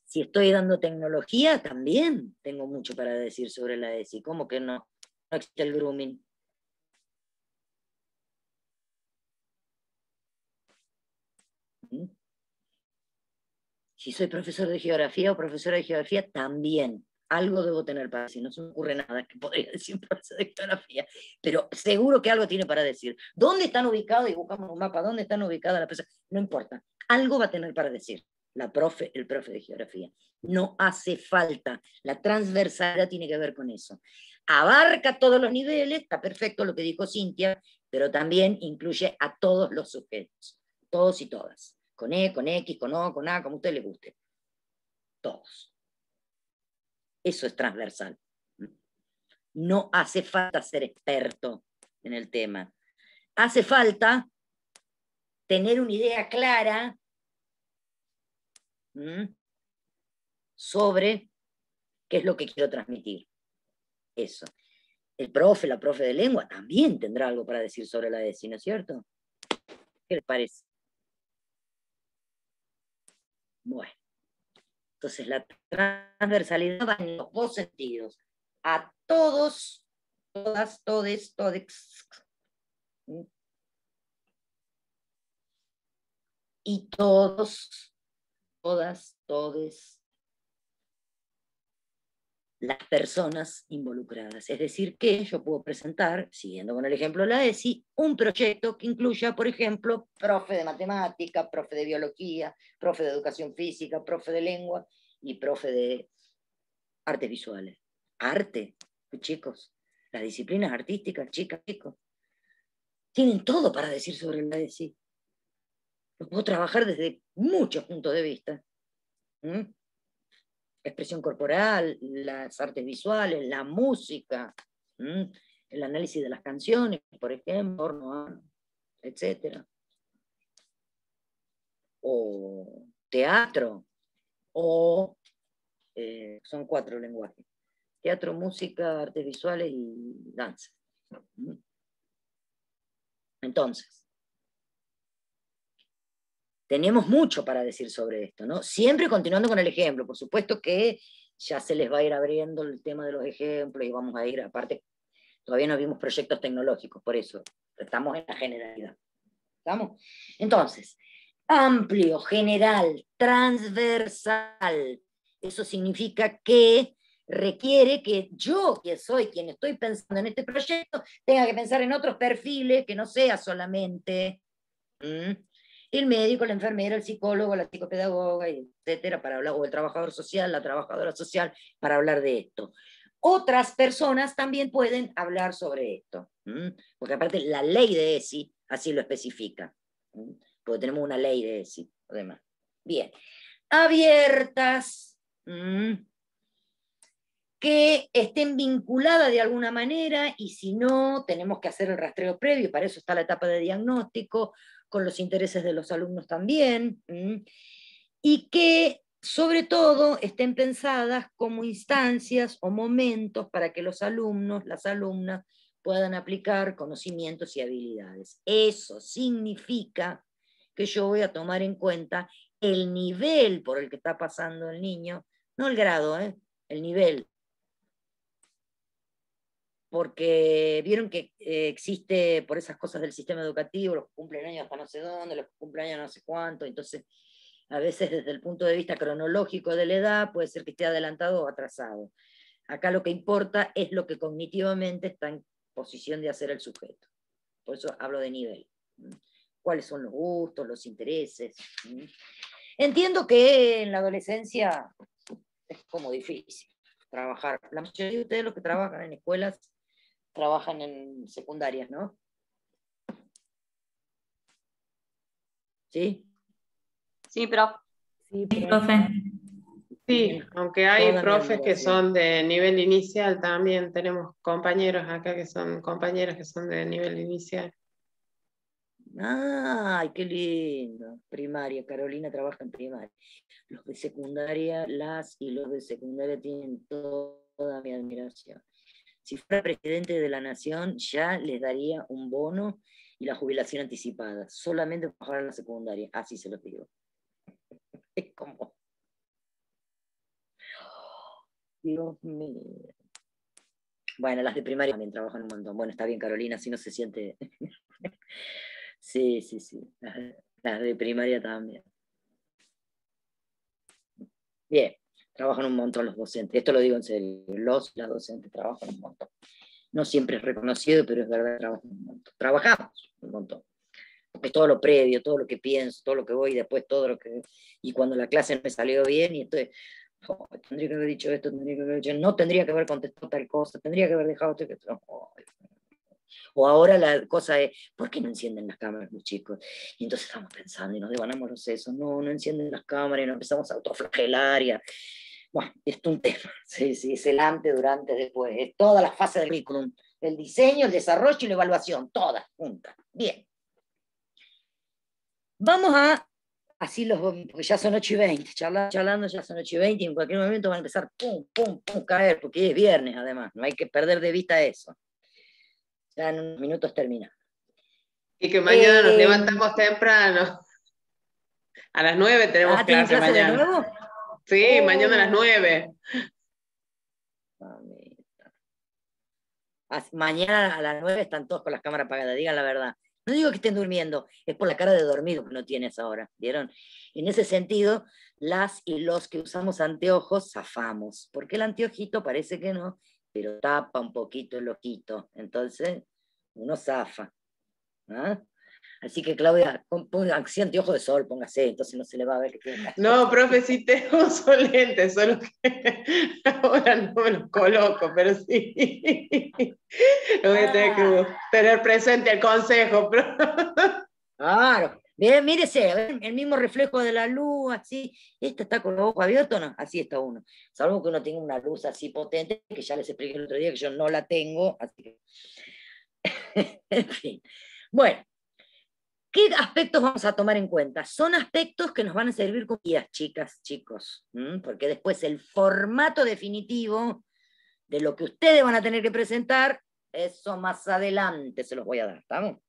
Si estoy dando tecnología, también tengo mucho para decir sobre la ESI. ¿Cómo que no? No existe el grooming. Si soy profesor de geografía o profesora de geografía, también algo debo tener para decir. No se me ocurre nada que podría decir un profesor de geografía, pero seguro que algo tiene para decir. ¿Dónde están ubicados? Y buscamos un mapa. ¿Dónde están ubicadas las personas? No importa. Algo va a tener para decir el profe de geografía. No hace falta. La transversalidad tiene que ver con eso. Abarca todos los niveles, está perfecto lo que dijo Cintia, pero también incluye a todos los sujetos, todos y todas. Con E, con X, con O, con A, como a usted le guste. Todos. Eso es transversal. No hace falta ser experto en el tema. Hace falta tener una idea clara sobre qué es lo que quiero transmitir. Eso. El profe, la profe de lengua también tendrá algo para decir sobre la ESI, ¿no es cierto? ¿Qué les parece? Bueno. Entonces la transversalidad va en los dos sentidos. A todos, todas, todes, todex. Y todos, todas, todes, las personas involucradas. Es decir, que yo puedo presentar, siguiendo con el ejemplo de la ESI, un proyecto que incluya, por ejemplo, profe de matemática, profe de biología, profe de educación física, profe de lengua y profe de artes visuales. Arte, chicos, las disciplinas artísticas, chicas, chicos, tienen todo para decir sobre la ESI. Lo puedo trabajar desde muchos puntos de vista. Expresión corporal, las artes visuales, la música, el análisis de las canciones, por ejemplo, etc. O teatro, o son 4 lenguajes. Teatro, música, artes visuales y danza. Entonces, tenemos mucho para decir sobre esto, ¿no? Siempre continuando con el ejemplo. Por supuesto que ya se les va a ir abriendo el tema de los ejemplos y vamos a ir, aparte, todavía no vimos proyectos tecnológicos, por eso estamos en la generalidad. ¿Estamos? Entonces, amplio, general, transversal. Eso significa que requiere que yo, que soy quien estoy pensando en este proyecto, tenga que pensar en otros perfiles, que no sea solamente el médico, la enfermera, el psicólogo, la psicopedagoga, etcétera, para hablar, o el trabajador social, la trabajadora social, para hablar de esto. Otras personas también pueden hablar sobre esto, porque aparte la ley de ESI así lo especifica, porque tenemos una ley de ESI, además. Bien, abiertas, que estén vinculadas de alguna manera, y si no, tenemos que hacer el rastreo previo, para eso está la etapa de diagnóstico, con los intereses de los alumnos también, y que sobre todo estén pensadas como instancias o momentos para que los alumnos, las alumnas, puedan aplicar conocimientos y habilidades. Eso significa que yo voy a tomar en cuenta el nivel por el que está pasando el niño, no el grado, el nivel. Porque vieron que existe por esas cosas del sistema educativo, los que cumplen años hasta no sé dónde, los que cumplen años no sé cuánto, entonces a veces desde el punto de vista cronológico de la edad puede ser que esté adelantado o atrasado. Acá lo que importa es lo que cognitivamente está en posición de hacer el sujeto. Por eso hablo de nivel. cuáles son los gustos, los intereses. Entiendo que en la adolescencia es como difícil trabajar. La mayoría de ustedes, los que trabajan en escuelas, trabajan en secundarias, ¿no? ¿Sí? Sí, profe. Sí, profe. Sí, aunque hay profes que son de nivel inicial también, tenemos compañeros acá que son compañeras que son de nivel inicial. ¡Ay, qué lindo! Primaria, Carolina trabaja en primaria. Los de secundaria, las y los de secundaria tienen toda mi admiración. Si fuera presidente de la nación, ya les daría un bono y la jubilación anticipada, solamente para bajar a la secundaria, así se los digo. Es como... Dios mío. Bueno, las de primaria también trabajan un montón. Bueno, está bien, Carolina, si no se siente... Sí, sí, sí. Las de primaria también. Bien, trabajan un montón los docentes. Esto lo digo en serio. Las docentes trabajan un montón. No siempre es reconocido, pero es verdad, trabajan un montón. Trabajamos un montón. Es todo lo previo, todo lo que pienso, todo lo que voy, y después todo lo que... Y cuando la clase no me salió bien, y entonces... Oh, tendría que haber dicho esto, tendría que haber dicho... No tendría que haber contestado tal cosa, tendría que haber dejado esto... Oh, o ahora la cosa es, ¿por qué no encienden las cámaras los chicos? Y entonces estamos pensando y nos devanamos los sesos, no encienden las cámaras y nos empezamos a autoflagelar. Bueno, esto es un tema, sí, sí, es el antes, durante, después, es toda la fase del currículum, el diseño, el desarrollo y la evaluación, todas juntas. Bien. Vamos a, así porque ya son 8:20, charlando ya son 8:20 y en cualquier momento van a empezar pum, pum, pum, caer, porque es viernes además, no hay que perder de vista eso. Ya en unos minutos termina. Y que mañana nos levantamos temprano. A las 9 tenemos clase mañana. ¿De nuevo? Sí, mañana a las 9. Mañana a las 9 están todos con las cámaras apagadas, digan la verdad. No digo que estén durmiendo, es por la cara de dormido que no tienes ahora, ¿vieron? En ese sentido, las y los que usamos anteojos zafamos, porque el anteojito parece que no, pero tapa un poquito el ojito, entonces uno zafa. ¿Ah? Así que Claudia, si anteojo de sol, póngase, entonces no se le va a ver que tiene. No, profe, sí tengo lentes, solo que ahora no me los coloco, pero sí. Lo voy a tener que tener presente el consejo. Pero... Claro. Bien, mírese, el mismo reflejo de la luz, así. ¿Este está con los ojos abiertos o no? Así está uno. Salvo que uno tenga una luz así potente, que ya les expliqué el otro día que yo no la tengo, así que... En fin. Bueno. ¿Qué aspectos vamos a tomar en cuenta? Son aspectos que nos van a servir como guías, chicas, chicos, porque después el formato definitivo de lo que ustedes van a tener que presentar, eso más adelante se los voy a dar, ¿estamos?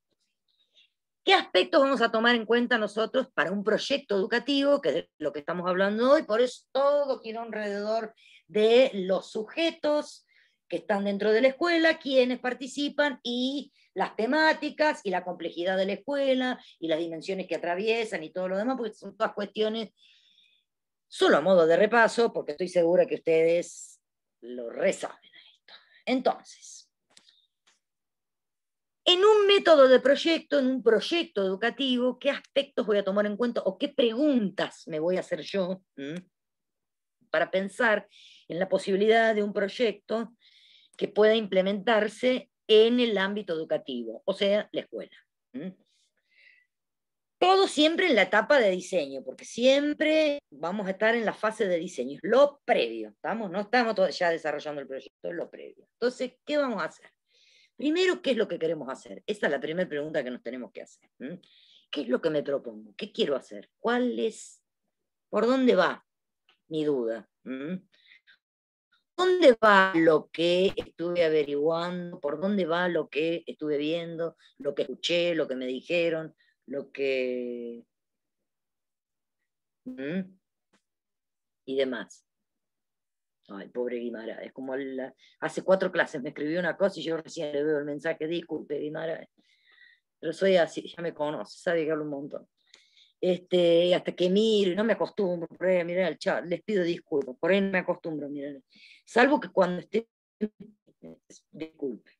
¿Qué aspectos vamos a tomar en cuenta nosotros para un proyecto educativo, que es de lo que estamos hablando hoy? Por eso todo gira alrededor de los sujetos que están dentro de la escuela, quienes participan y las temáticas y la complejidad de la escuela y las dimensiones que atraviesan y todo lo demás, porque son todas cuestiones solo a modo de repaso, porque estoy segura que ustedes lo resaben a esto. Entonces, en un método de proyecto, en un proyecto educativo, ¿qué aspectos voy a tomar en cuenta o qué preguntas me voy a hacer yo para pensar en la posibilidad de un proyecto que pueda implementarse en el ámbito educativo, o sea, la escuela? Todo siempre en la etapa de diseño, porque siempre vamos a estar en la fase de diseño, es lo previo, ¿estamos? No estamos ya desarrollando el proyecto, es lo previo. Entonces, ¿qué vamos a hacer? Primero, ¿qué es lo que queremos hacer? Esa es la primera pregunta que nos tenemos que hacer. ¿Qué es lo que me propongo? ¿Qué quiero hacer? ¿Por dónde va mi duda? ¿Dónde va lo que estuve averiguando? ¿Por dónde va lo que estuve viendo? Lo que escuché, lo que me dijeron, lo que... y demás. Ay, pobre Guimara, es como hace 4 clases me escribió una cosa y yo recién le veo el mensaje, disculpe Guimara, pero soy así, ya me conoce, sabe que hablo un montón. Hasta que miro, no me acostumbro, por ahí, miren el chat, les pido disculpas, por ahí no me acostumbro, miren. Salvo que cuando esté Disculpe.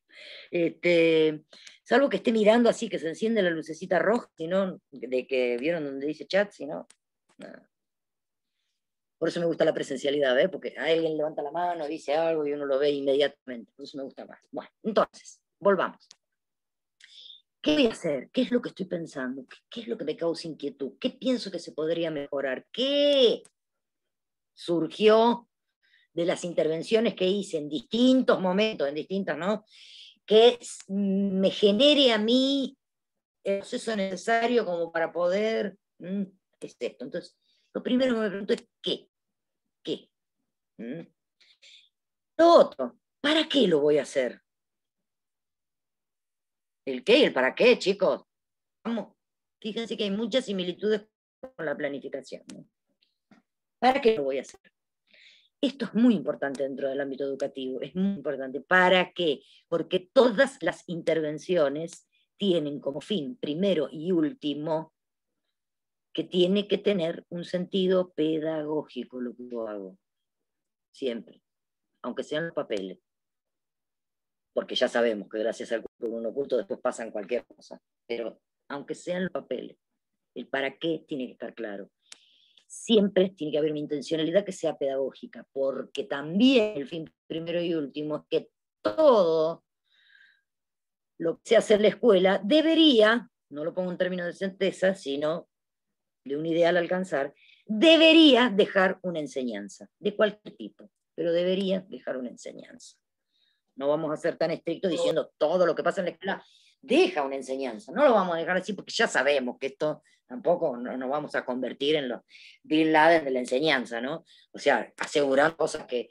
Salvo que esté mirando así, que se enciende la lucecita roja, sino de que vieron donde dice chat, sino nada. Por eso me gusta la presencialidad, ¿eh? Porque alguien levanta la mano, dice algo y uno lo ve inmediatamente. Por eso me gusta más. Bueno, entonces, volvamos. ¿Qué voy a hacer? ¿Qué es lo que estoy pensando? ¿Qué es lo que me causa inquietud? ¿Qué pienso que se podría mejorar? ¿Qué surgió de las intervenciones que hice en distintos momentos, en distintas, ¿no? Que me genere a mí el proceso necesario como para poder, es esto. Entonces, lo primero que me pregunto es ¿qué? ¿Qué? Lo otro, ¿para qué lo voy a hacer? ¿El qué y el para qué, chicos? Vamos, fíjense que hay muchas similitudes con la planificación, ¿no? ¿Para qué lo voy a hacer? Esto es muy importante dentro del ámbito educativo, es muy importante. ¿Para qué? Porque todas las intervenciones tienen como fin, primero y último, que tiene que tener un sentido pedagógico lo que yo hago. Siempre. Aunque sean los papeles. Porque ya sabemos que gracias al currículum oculto después pasan cualquier cosa. Pero aunque sean los papeles, el para qué tiene que estar claro. Siempre tiene que haber una intencionalidad que sea pedagógica, porque también el fin primero y último es que todo lo que se hace en la escuela debería, no lo pongo en términos de certeza, sino de un ideal a alcanzar, debería dejar una enseñanza, de cualquier tipo, pero debería dejar una enseñanza. No vamos a ser tan estrictos diciendo todo lo que pasa en la escuela deja una enseñanza, no lo vamos a dejar así porque ya sabemos que esto tampoco nos vamos a convertir en los Bin Laden de la enseñanza, ¿no? O sea, asegurar cosas que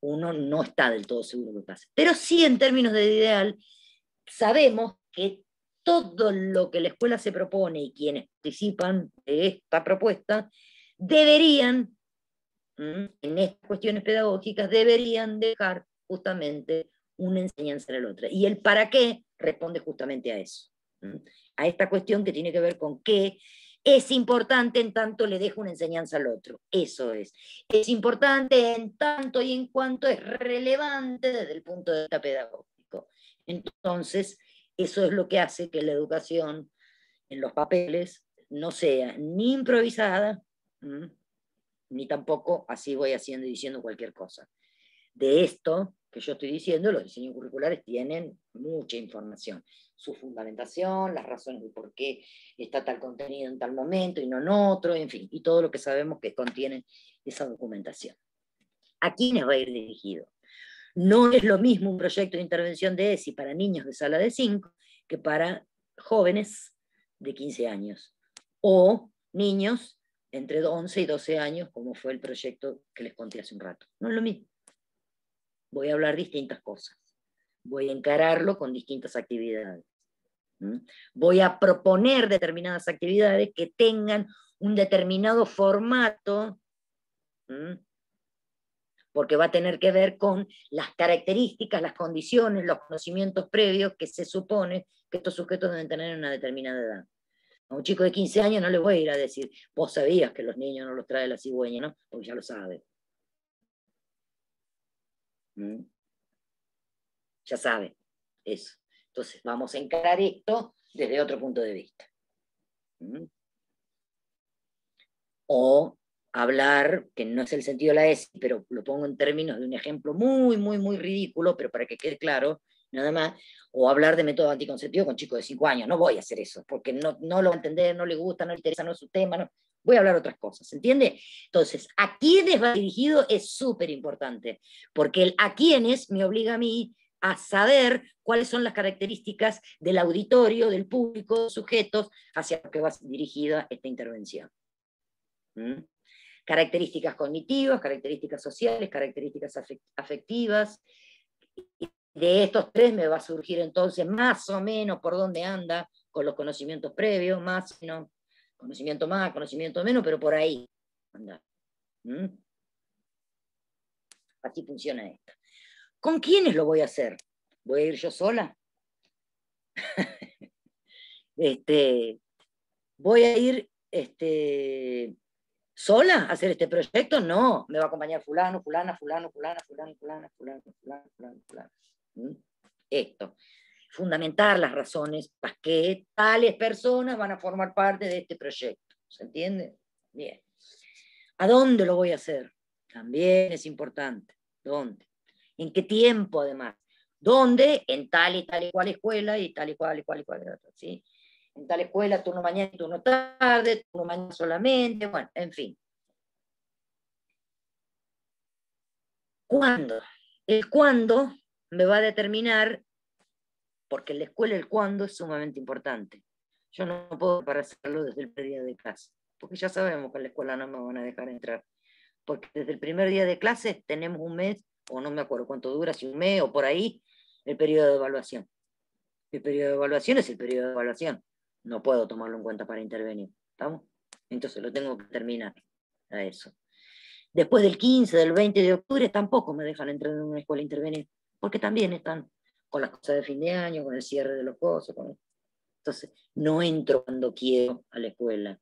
uno no está del todo seguro que pase. Pero sí, en términos de ideal, sabemos que todo lo que la escuela se propone y quienes participan de esta propuesta deberían, en estas cuestiones pedagógicas, deberían dejar justamente una enseñanza en la otra. Y el para qué responde justamente a eso, a esta cuestión que tiene que ver con qué es importante en tanto le dejo una enseñanza al otro. Eso es. Es importante en tanto y en cuanto es relevante desde el punto de vista pedagógico. Entonces, eso es lo que hace que la educación en los papeles no sea ni improvisada, ni tampoco así voy haciendo y diciendo cualquier cosa. De esto que yo estoy diciendo, los diseños curriculares tienen mucha información. Su fundamentación, las razones de por qué está tal contenido en tal momento y no en otro, en fin, y todo lo que sabemos que contiene esa documentación. ¿A quiénes va a ir dirigido? No es lo mismo un proyecto de intervención de ESI para niños de sala de 5 que para jóvenes de 15 años, o niños entre 11 y 12 años, como fue el proyecto que les conté hace un rato. No es lo mismo. Voy a hablar distintas cosas. Voy a encararlo con distintas actividades. Voy a proponer determinadas actividades que tengan un determinado formato, porque va a tener que ver con las características, las condiciones, los conocimientos previos que se supone que estos sujetos deben tener en una determinada edad. A un chico de 15 años no le voy a ir a decir, vos sabías que los niños no los trae la cigüeña, ¿no? Porque ya lo sabe. Ya sabe eso. Entonces vamos a encarar esto desde otro punto de vista. O hablar, que no es el sentido de la ESI, pero lo pongo en términos de un ejemplo muy, muy, muy ridículo, pero para que quede claro, nada más, o hablar de método anticonceptivo con chicos de 5 años. No voy a hacer eso, porque no lo va a entender, no le gusta, no le interesa, no es su tema, no. Voy a hablar otras cosas, ¿entiende? Entonces, a quiénes va dirigido es súper importante, porque el a quiénes me obliga a mí a saber cuáles son las características del auditorio, del público, sujetos, hacia los que va dirigida esta intervención. Características cognitivas, características sociales, características afectivas. De estos tres me va a surgir entonces más o menos por dónde anda con los conocimientos previos, más o menos, conocimiento más, conocimiento menos, pero por ahí anda. Así funciona esto. ¿Con quiénes lo voy a hacer? ¿Voy a ir yo sola? ¿Voy a ir sola a hacer este proyecto? No, me va a acompañar fulano, fulana, fulano, fulana, fulano, fulana, fulano, fulano, fulano, fulano. Esto. Fundamentar las razones por las que tales personas van a formar parte de este proyecto. ¿Se entiende? Bien. ¿A dónde lo voy a hacer? También es importante. ¿Dónde? ¿En qué tiempo, además? ¿Dónde? En tal y cual escuela y tal y cual otra, ¿sí? En tal escuela, turno mañana y turno tarde, turno mañana solamente, bueno, en fin. ¿Cuándo? El cuándo me va a determinar, porque en la escuela el cuándo es sumamente importante. Yo no puedo para hacerlo desde el primer día de clase, porque ya sabemos que en la escuela no me van a dejar entrar. Porque desde el primer día de clase tenemos un mes, o no me acuerdo cuánto dura, si un mes o por ahí, el periodo de evaluación. El periodo de evaluación es el periodo de evaluación. No puedo tomarlo en cuenta para intervenir. ¿Estamos? Entonces lo tengo que terminar a eso. Después del 15, del 20 de octubre, tampoco me dejan entrar en una escuela a intervenir, porque también están con las cosas de fin de año, con el cierre de los cosas. Entonces, no entro cuando quiero a la escuela.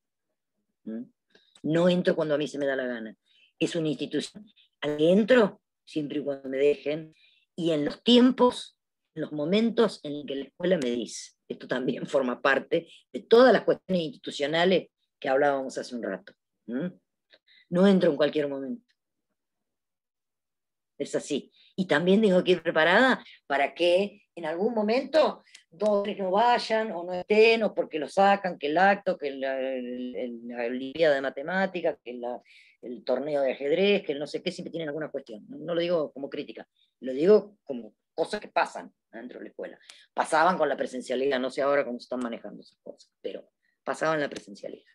No entro cuando a mí se me da la gana. Es una institución. Entro siempre y cuando me dejen, y en los tiempos, en los momentos en los que la escuela me dice. Esto también forma parte de todas las cuestiones institucionales que hablábamos hace un rato. No entro en cualquier momento. Es así. Y también tengo que ir preparada para que en algún momento dos no vayan o no estén, o porque lo sacan, que el acto, que la Olimpiada de Matemáticas, que el torneo de ajedrez, que el no sé qué, siempre tienen alguna cuestión. No lo digo como crítica, lo digo como cosas que pasan dentro de la escuela. Pasaban con la presencialidad, no sé ahora cómo se están manejando esas cosas, pero pasaban la presencialidad.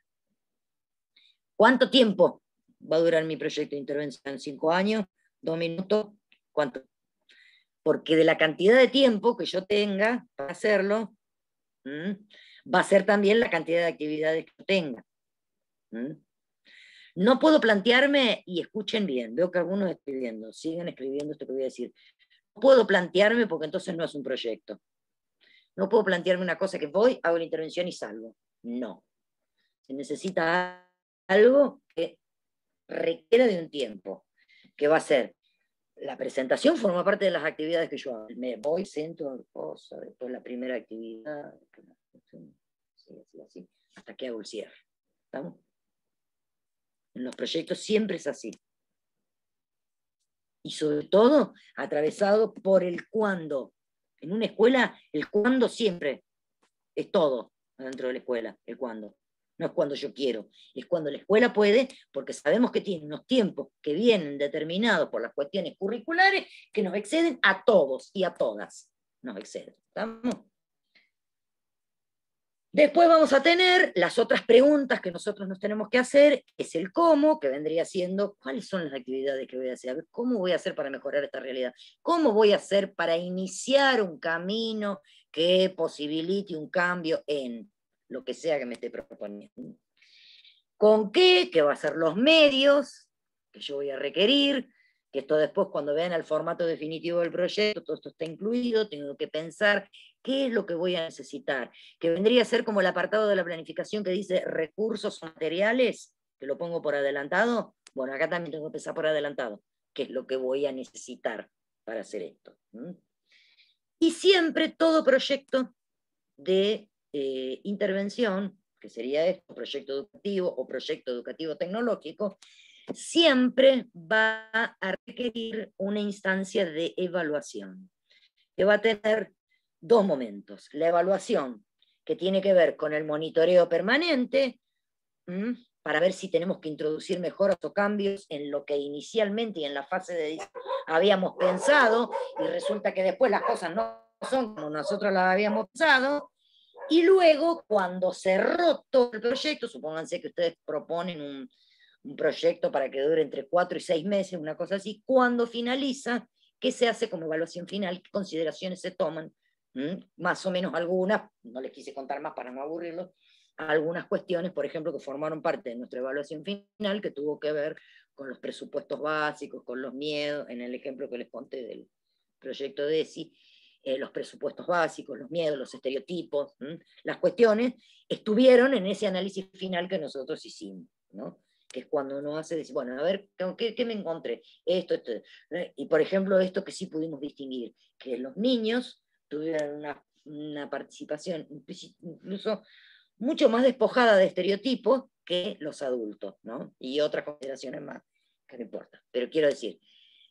¿Cuánto tiempo va a durar mi proyecto de intervención? 5 años, 2 minutos, ¿cuánto? Porque de la cantidad de tiempo que yo tenga para hacerlo, va a ser también la cantidad de actividades que yo tenga. No puedo plantearme, y escuchen bien, veo que algunos siguen escribiendo esto que voy a decir. No puedo plantearme porque entonces no es un proyecto. No puedo plantearme una cosa que voy, hago la intervención y salgo. No. Se necesita algo que requiera de un tiempo, que va a ser, la presentación forma parte de las actividades que yo hago. Me voy, siento cosas, después la primera actividad, así, hasta que hago el cierre. ¿Estamos? En los proyectos siempre es así. Y sobre todo, atravesado por el cuándo. En una escuela, el cuándo siempre es todo dentro de la escuela, el cuándo. No es cuando yo quiero, es cuando la escuela puede, porque sabemos que tiene unos tiempos que vienen determinados por las cuestiones curriculares que nos exceden a todos y a todas. Nos exceden. ¿Estamos? Después vamos a tener las otras preguntas que nosotros nos tenemos que hacer, es el cómo, que vendría siendo, ¿cuáles son las actividades que voy a hacer? ¿Cómo voy a hacer para mejorar esta realidad? ¿Cómo voy a hacer para iniciar un camino que posibilite un cambio en lo que sea que me esté proponiendo? ¿Con qué? ¿Qué va a ser los medios que yo voy a requerir? Que esto después, cuando vean el formato definitivo del proyecto, todo esto está incluido, tengo que pensar qué es lo que voy a necesitar, que vendría a ser como el apartado de la planificación que dice recursos materiales, que lo pongo por adelantado. Bueno, acá también tengo que pensar por adelantado, qué es lo que voy a necesitar para hacer esto. Y siempre todo proyecto de intervención, que sería esto, proyecto educativo o proyecto educativo tecnológico, siempre va a requerir una instancia de evaluación, que va a tener 2 momentos. La evaluación, que tiene que ver con el monitoreo permanente, para ver si tenemos que introducir mejoras o cambios en lo que inicialmente y en la fase de diseño habíamos pensado, y resulta que después las cosas no son como nosotros las habíamos pensado. Y luego, cuando cerró todo el proyecto, supónganse que ustedes proponen un proyecto para que dure entre 4 y 6 meses, una cosa así, cuando finaliza, ¿qué se hace como evaluación final? ¿Qué consideraciones se toman? Más o menos algunas, no les quise contar más para no aburrirlos, algunas cuestiones, por ejemplo, que formaron parte de nuestra evaluación final, que tuvo que ver con los presupuestos básicos, con los miedos, en el ejemplo que les conté del proyecto de ESI, los presupuestos básicos, los miedos, los estereotipos, las cuestiones estuvieron en ese análisis final que nosotros hicimos, ¿no? que es cuando uno hace, decir, bueno, a ver, ¿qué me encontré? Esto. Y por ejemplo, esto que sí pudimos distinguir, que los niños tuvieron una participación incluso mucho más despojada de estereotipos que los adultos, ¿no? Y otras consideraciones más, que no importa. Pero quiero decir,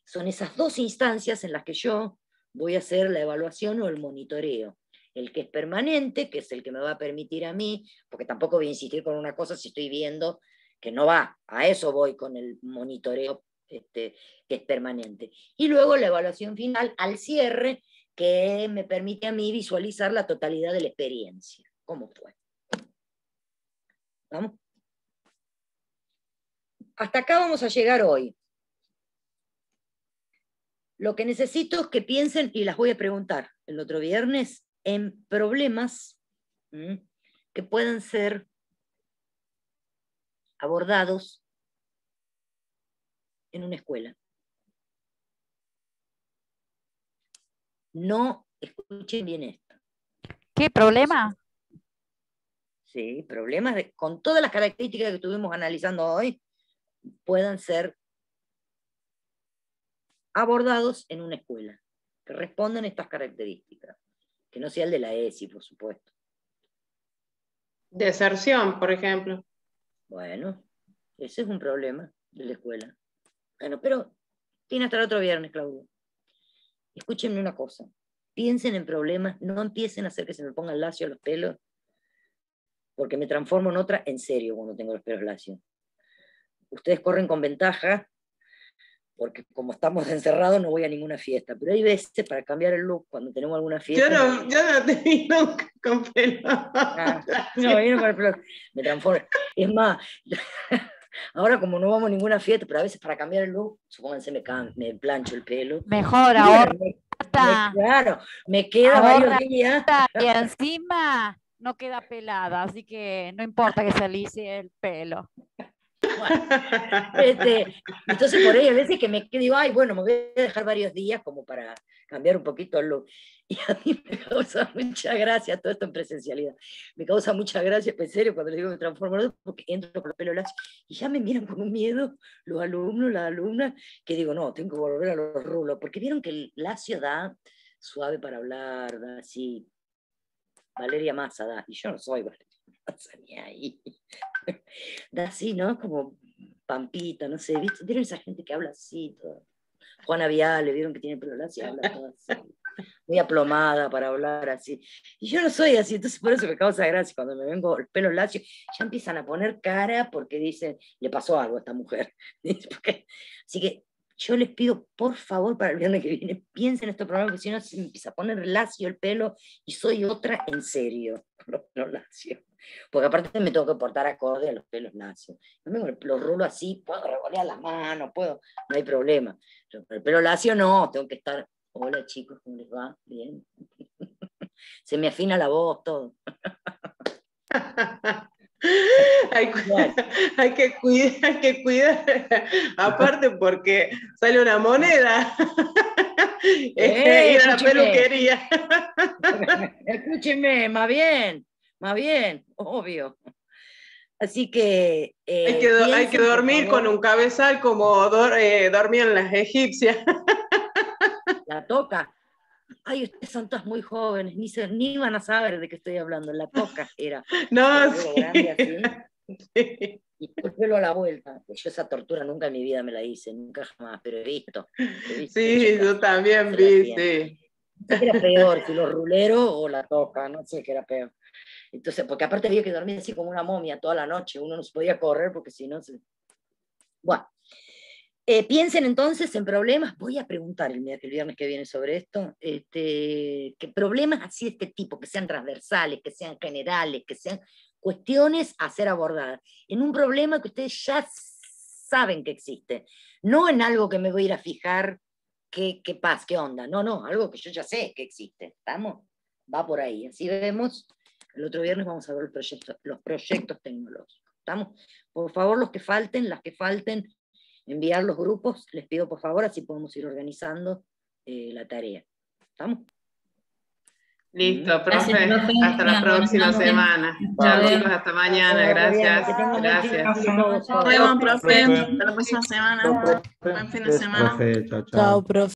son esas dos instancias en las que yo voy a hacer la evaluación o el monitoreo. El que es permanente, que es el que me va a permitir a mí, porque tampoco voy a insistir con una cosa si estoy viendo que no va, a eso voy con el monitoreo que es permanente. Y luego la evaluación final al cierre, que me permite a mí visualizar la totalidad de la experiencia. ¿Cómo fue? ¿Vamos? Hasta acá vamos a llegar hoy. Lo que necesito es que piensen, y las voy a preguntar el otro viernes, en problemas que puedan ser abordados en una escuela. No escuchen bien esto. ¿Qué problema? Sí, problemas con todas las características que estuvimos analizando hoy, puedan ser abordados en una escuela, que respondan a estas características, que no sea el de la ESI, por supuesto. Deserción, por ejemplo. Bueno, ese es un problema de la escuela. Bueno, pero tiene hasta el otro viernes, Claudia. Escúchenme una cosa, piensen en problemas, no empiecen a hacer que se me pongan lacios los pelos, porque me transformo en otra en serio cuando tengo los pelos lacios. Ustedes corren con ventaja, porque como estamos encerrados no voy a ninguna fiesta, pero hay veces para cambiar el look cuando tenemos alguna fiesta. Yo no te vi nunca con pelo. No, con el pelo. Me transformo. Es más, ahora como no vamos a ninguna fiesta, pero a veces para cambiar el look, supónganse me plancho el pelo. Mejor ahora. Claro, me queda varios días. Y encima no queda pelada, así que no importa que se alice el pelo. Bueno, entonces por ahí a veces que me digo, ay, bueno, me voy a dejar varios días como para cambiar un poquito el look. Y a mí me causa mucha gracia todo esto en presencialidad. Me causa mucha gracia, en serio, cuando le digo que me transformo, porque entro con los pelos lacios y ya me miran con un miedo los alumnos, las alumnas, que digo, no, tengo que volver a los rulos, porque vieron que el lacio da suave para hablar, da así. Valeria Massa da, y yo no soy Valeria Massa ni ahí. Da así, ¿no? Como Pampita, no sé, ¿viste? ¿Vieron esa gente que habla así? Todo? Juana Viale, ¿vieron que tiene pelo lacio? Habla todo así. Muy aplomada para hablar así. Y yo no soy así, entonces por eso me causa gracia. Cuando me vengo el pelo lacio, ya empiezan a poner cara porque dicen, le pasó algo a esta mujer. Así que yo les pido, por favor, para el viernes que viene, piensen en estos problemas, porque si no se me empieza a poner lacio el pelo y soy otra en serio, los lacios. Porque aparte me tengo que portar acorde a los pelos lacios. Yo me los rulo así, puedo revolear las manos, no hay problema. Pero el pelo lacio no, tengo que estar, hola chicos, ¿cómo les va? Bien. Se me afina la voz, todo. Hay que cuidar, aparte porque sale una moneda. Ir a la peluquería. Escúchenme, más bien, obvio. Así que... hay que dormir con un cabezal como dormían las egipcias. La toca. Ay, ustedes son todas muy jóvenes, ni van a saber de qué estoy hablando. La toca era. No, sí. Grande así, sí. Y el pelo a la vuelta. Yo esa tortura nunca en mi vida me la hice, nunca jamás, pero he visto sí, yo también vi, sí. No sé qué era peor, si los ruleros o la toca, no sé qué era peor. Entonces, porque aparte había que dormir así como una momia toda la noche, uno no se podía correr porque si no se... Bueno, piensen entonces en problemas, voy a preguntar el viernes que viene sobre esto, que problemas así de este tipo, que sean transversales, que sean generales, que sean cuestiones a ser abordadas, en un problema que ustedes ya saben que existe, no en algo que me voy a ir a fijar qué pasa, qué onda, no, algo que yo ya sé que existe, ¿estamos? Va por ahí, así vemos, el otro viernes vamos a ver los proyectos tecnológicos, ¿estamos? Por favor, las que falten, enviar los grupos, les pido por favor, así podemos ir organizando la tarea, ¿estamos? Listo, profe. Hasta la próxima semana. Chao, chicos, hasta mañana. Gracias. Gracias. Nos vemos, profe. Hasta la próxima semana. Buen fin de semana. Chao, profe.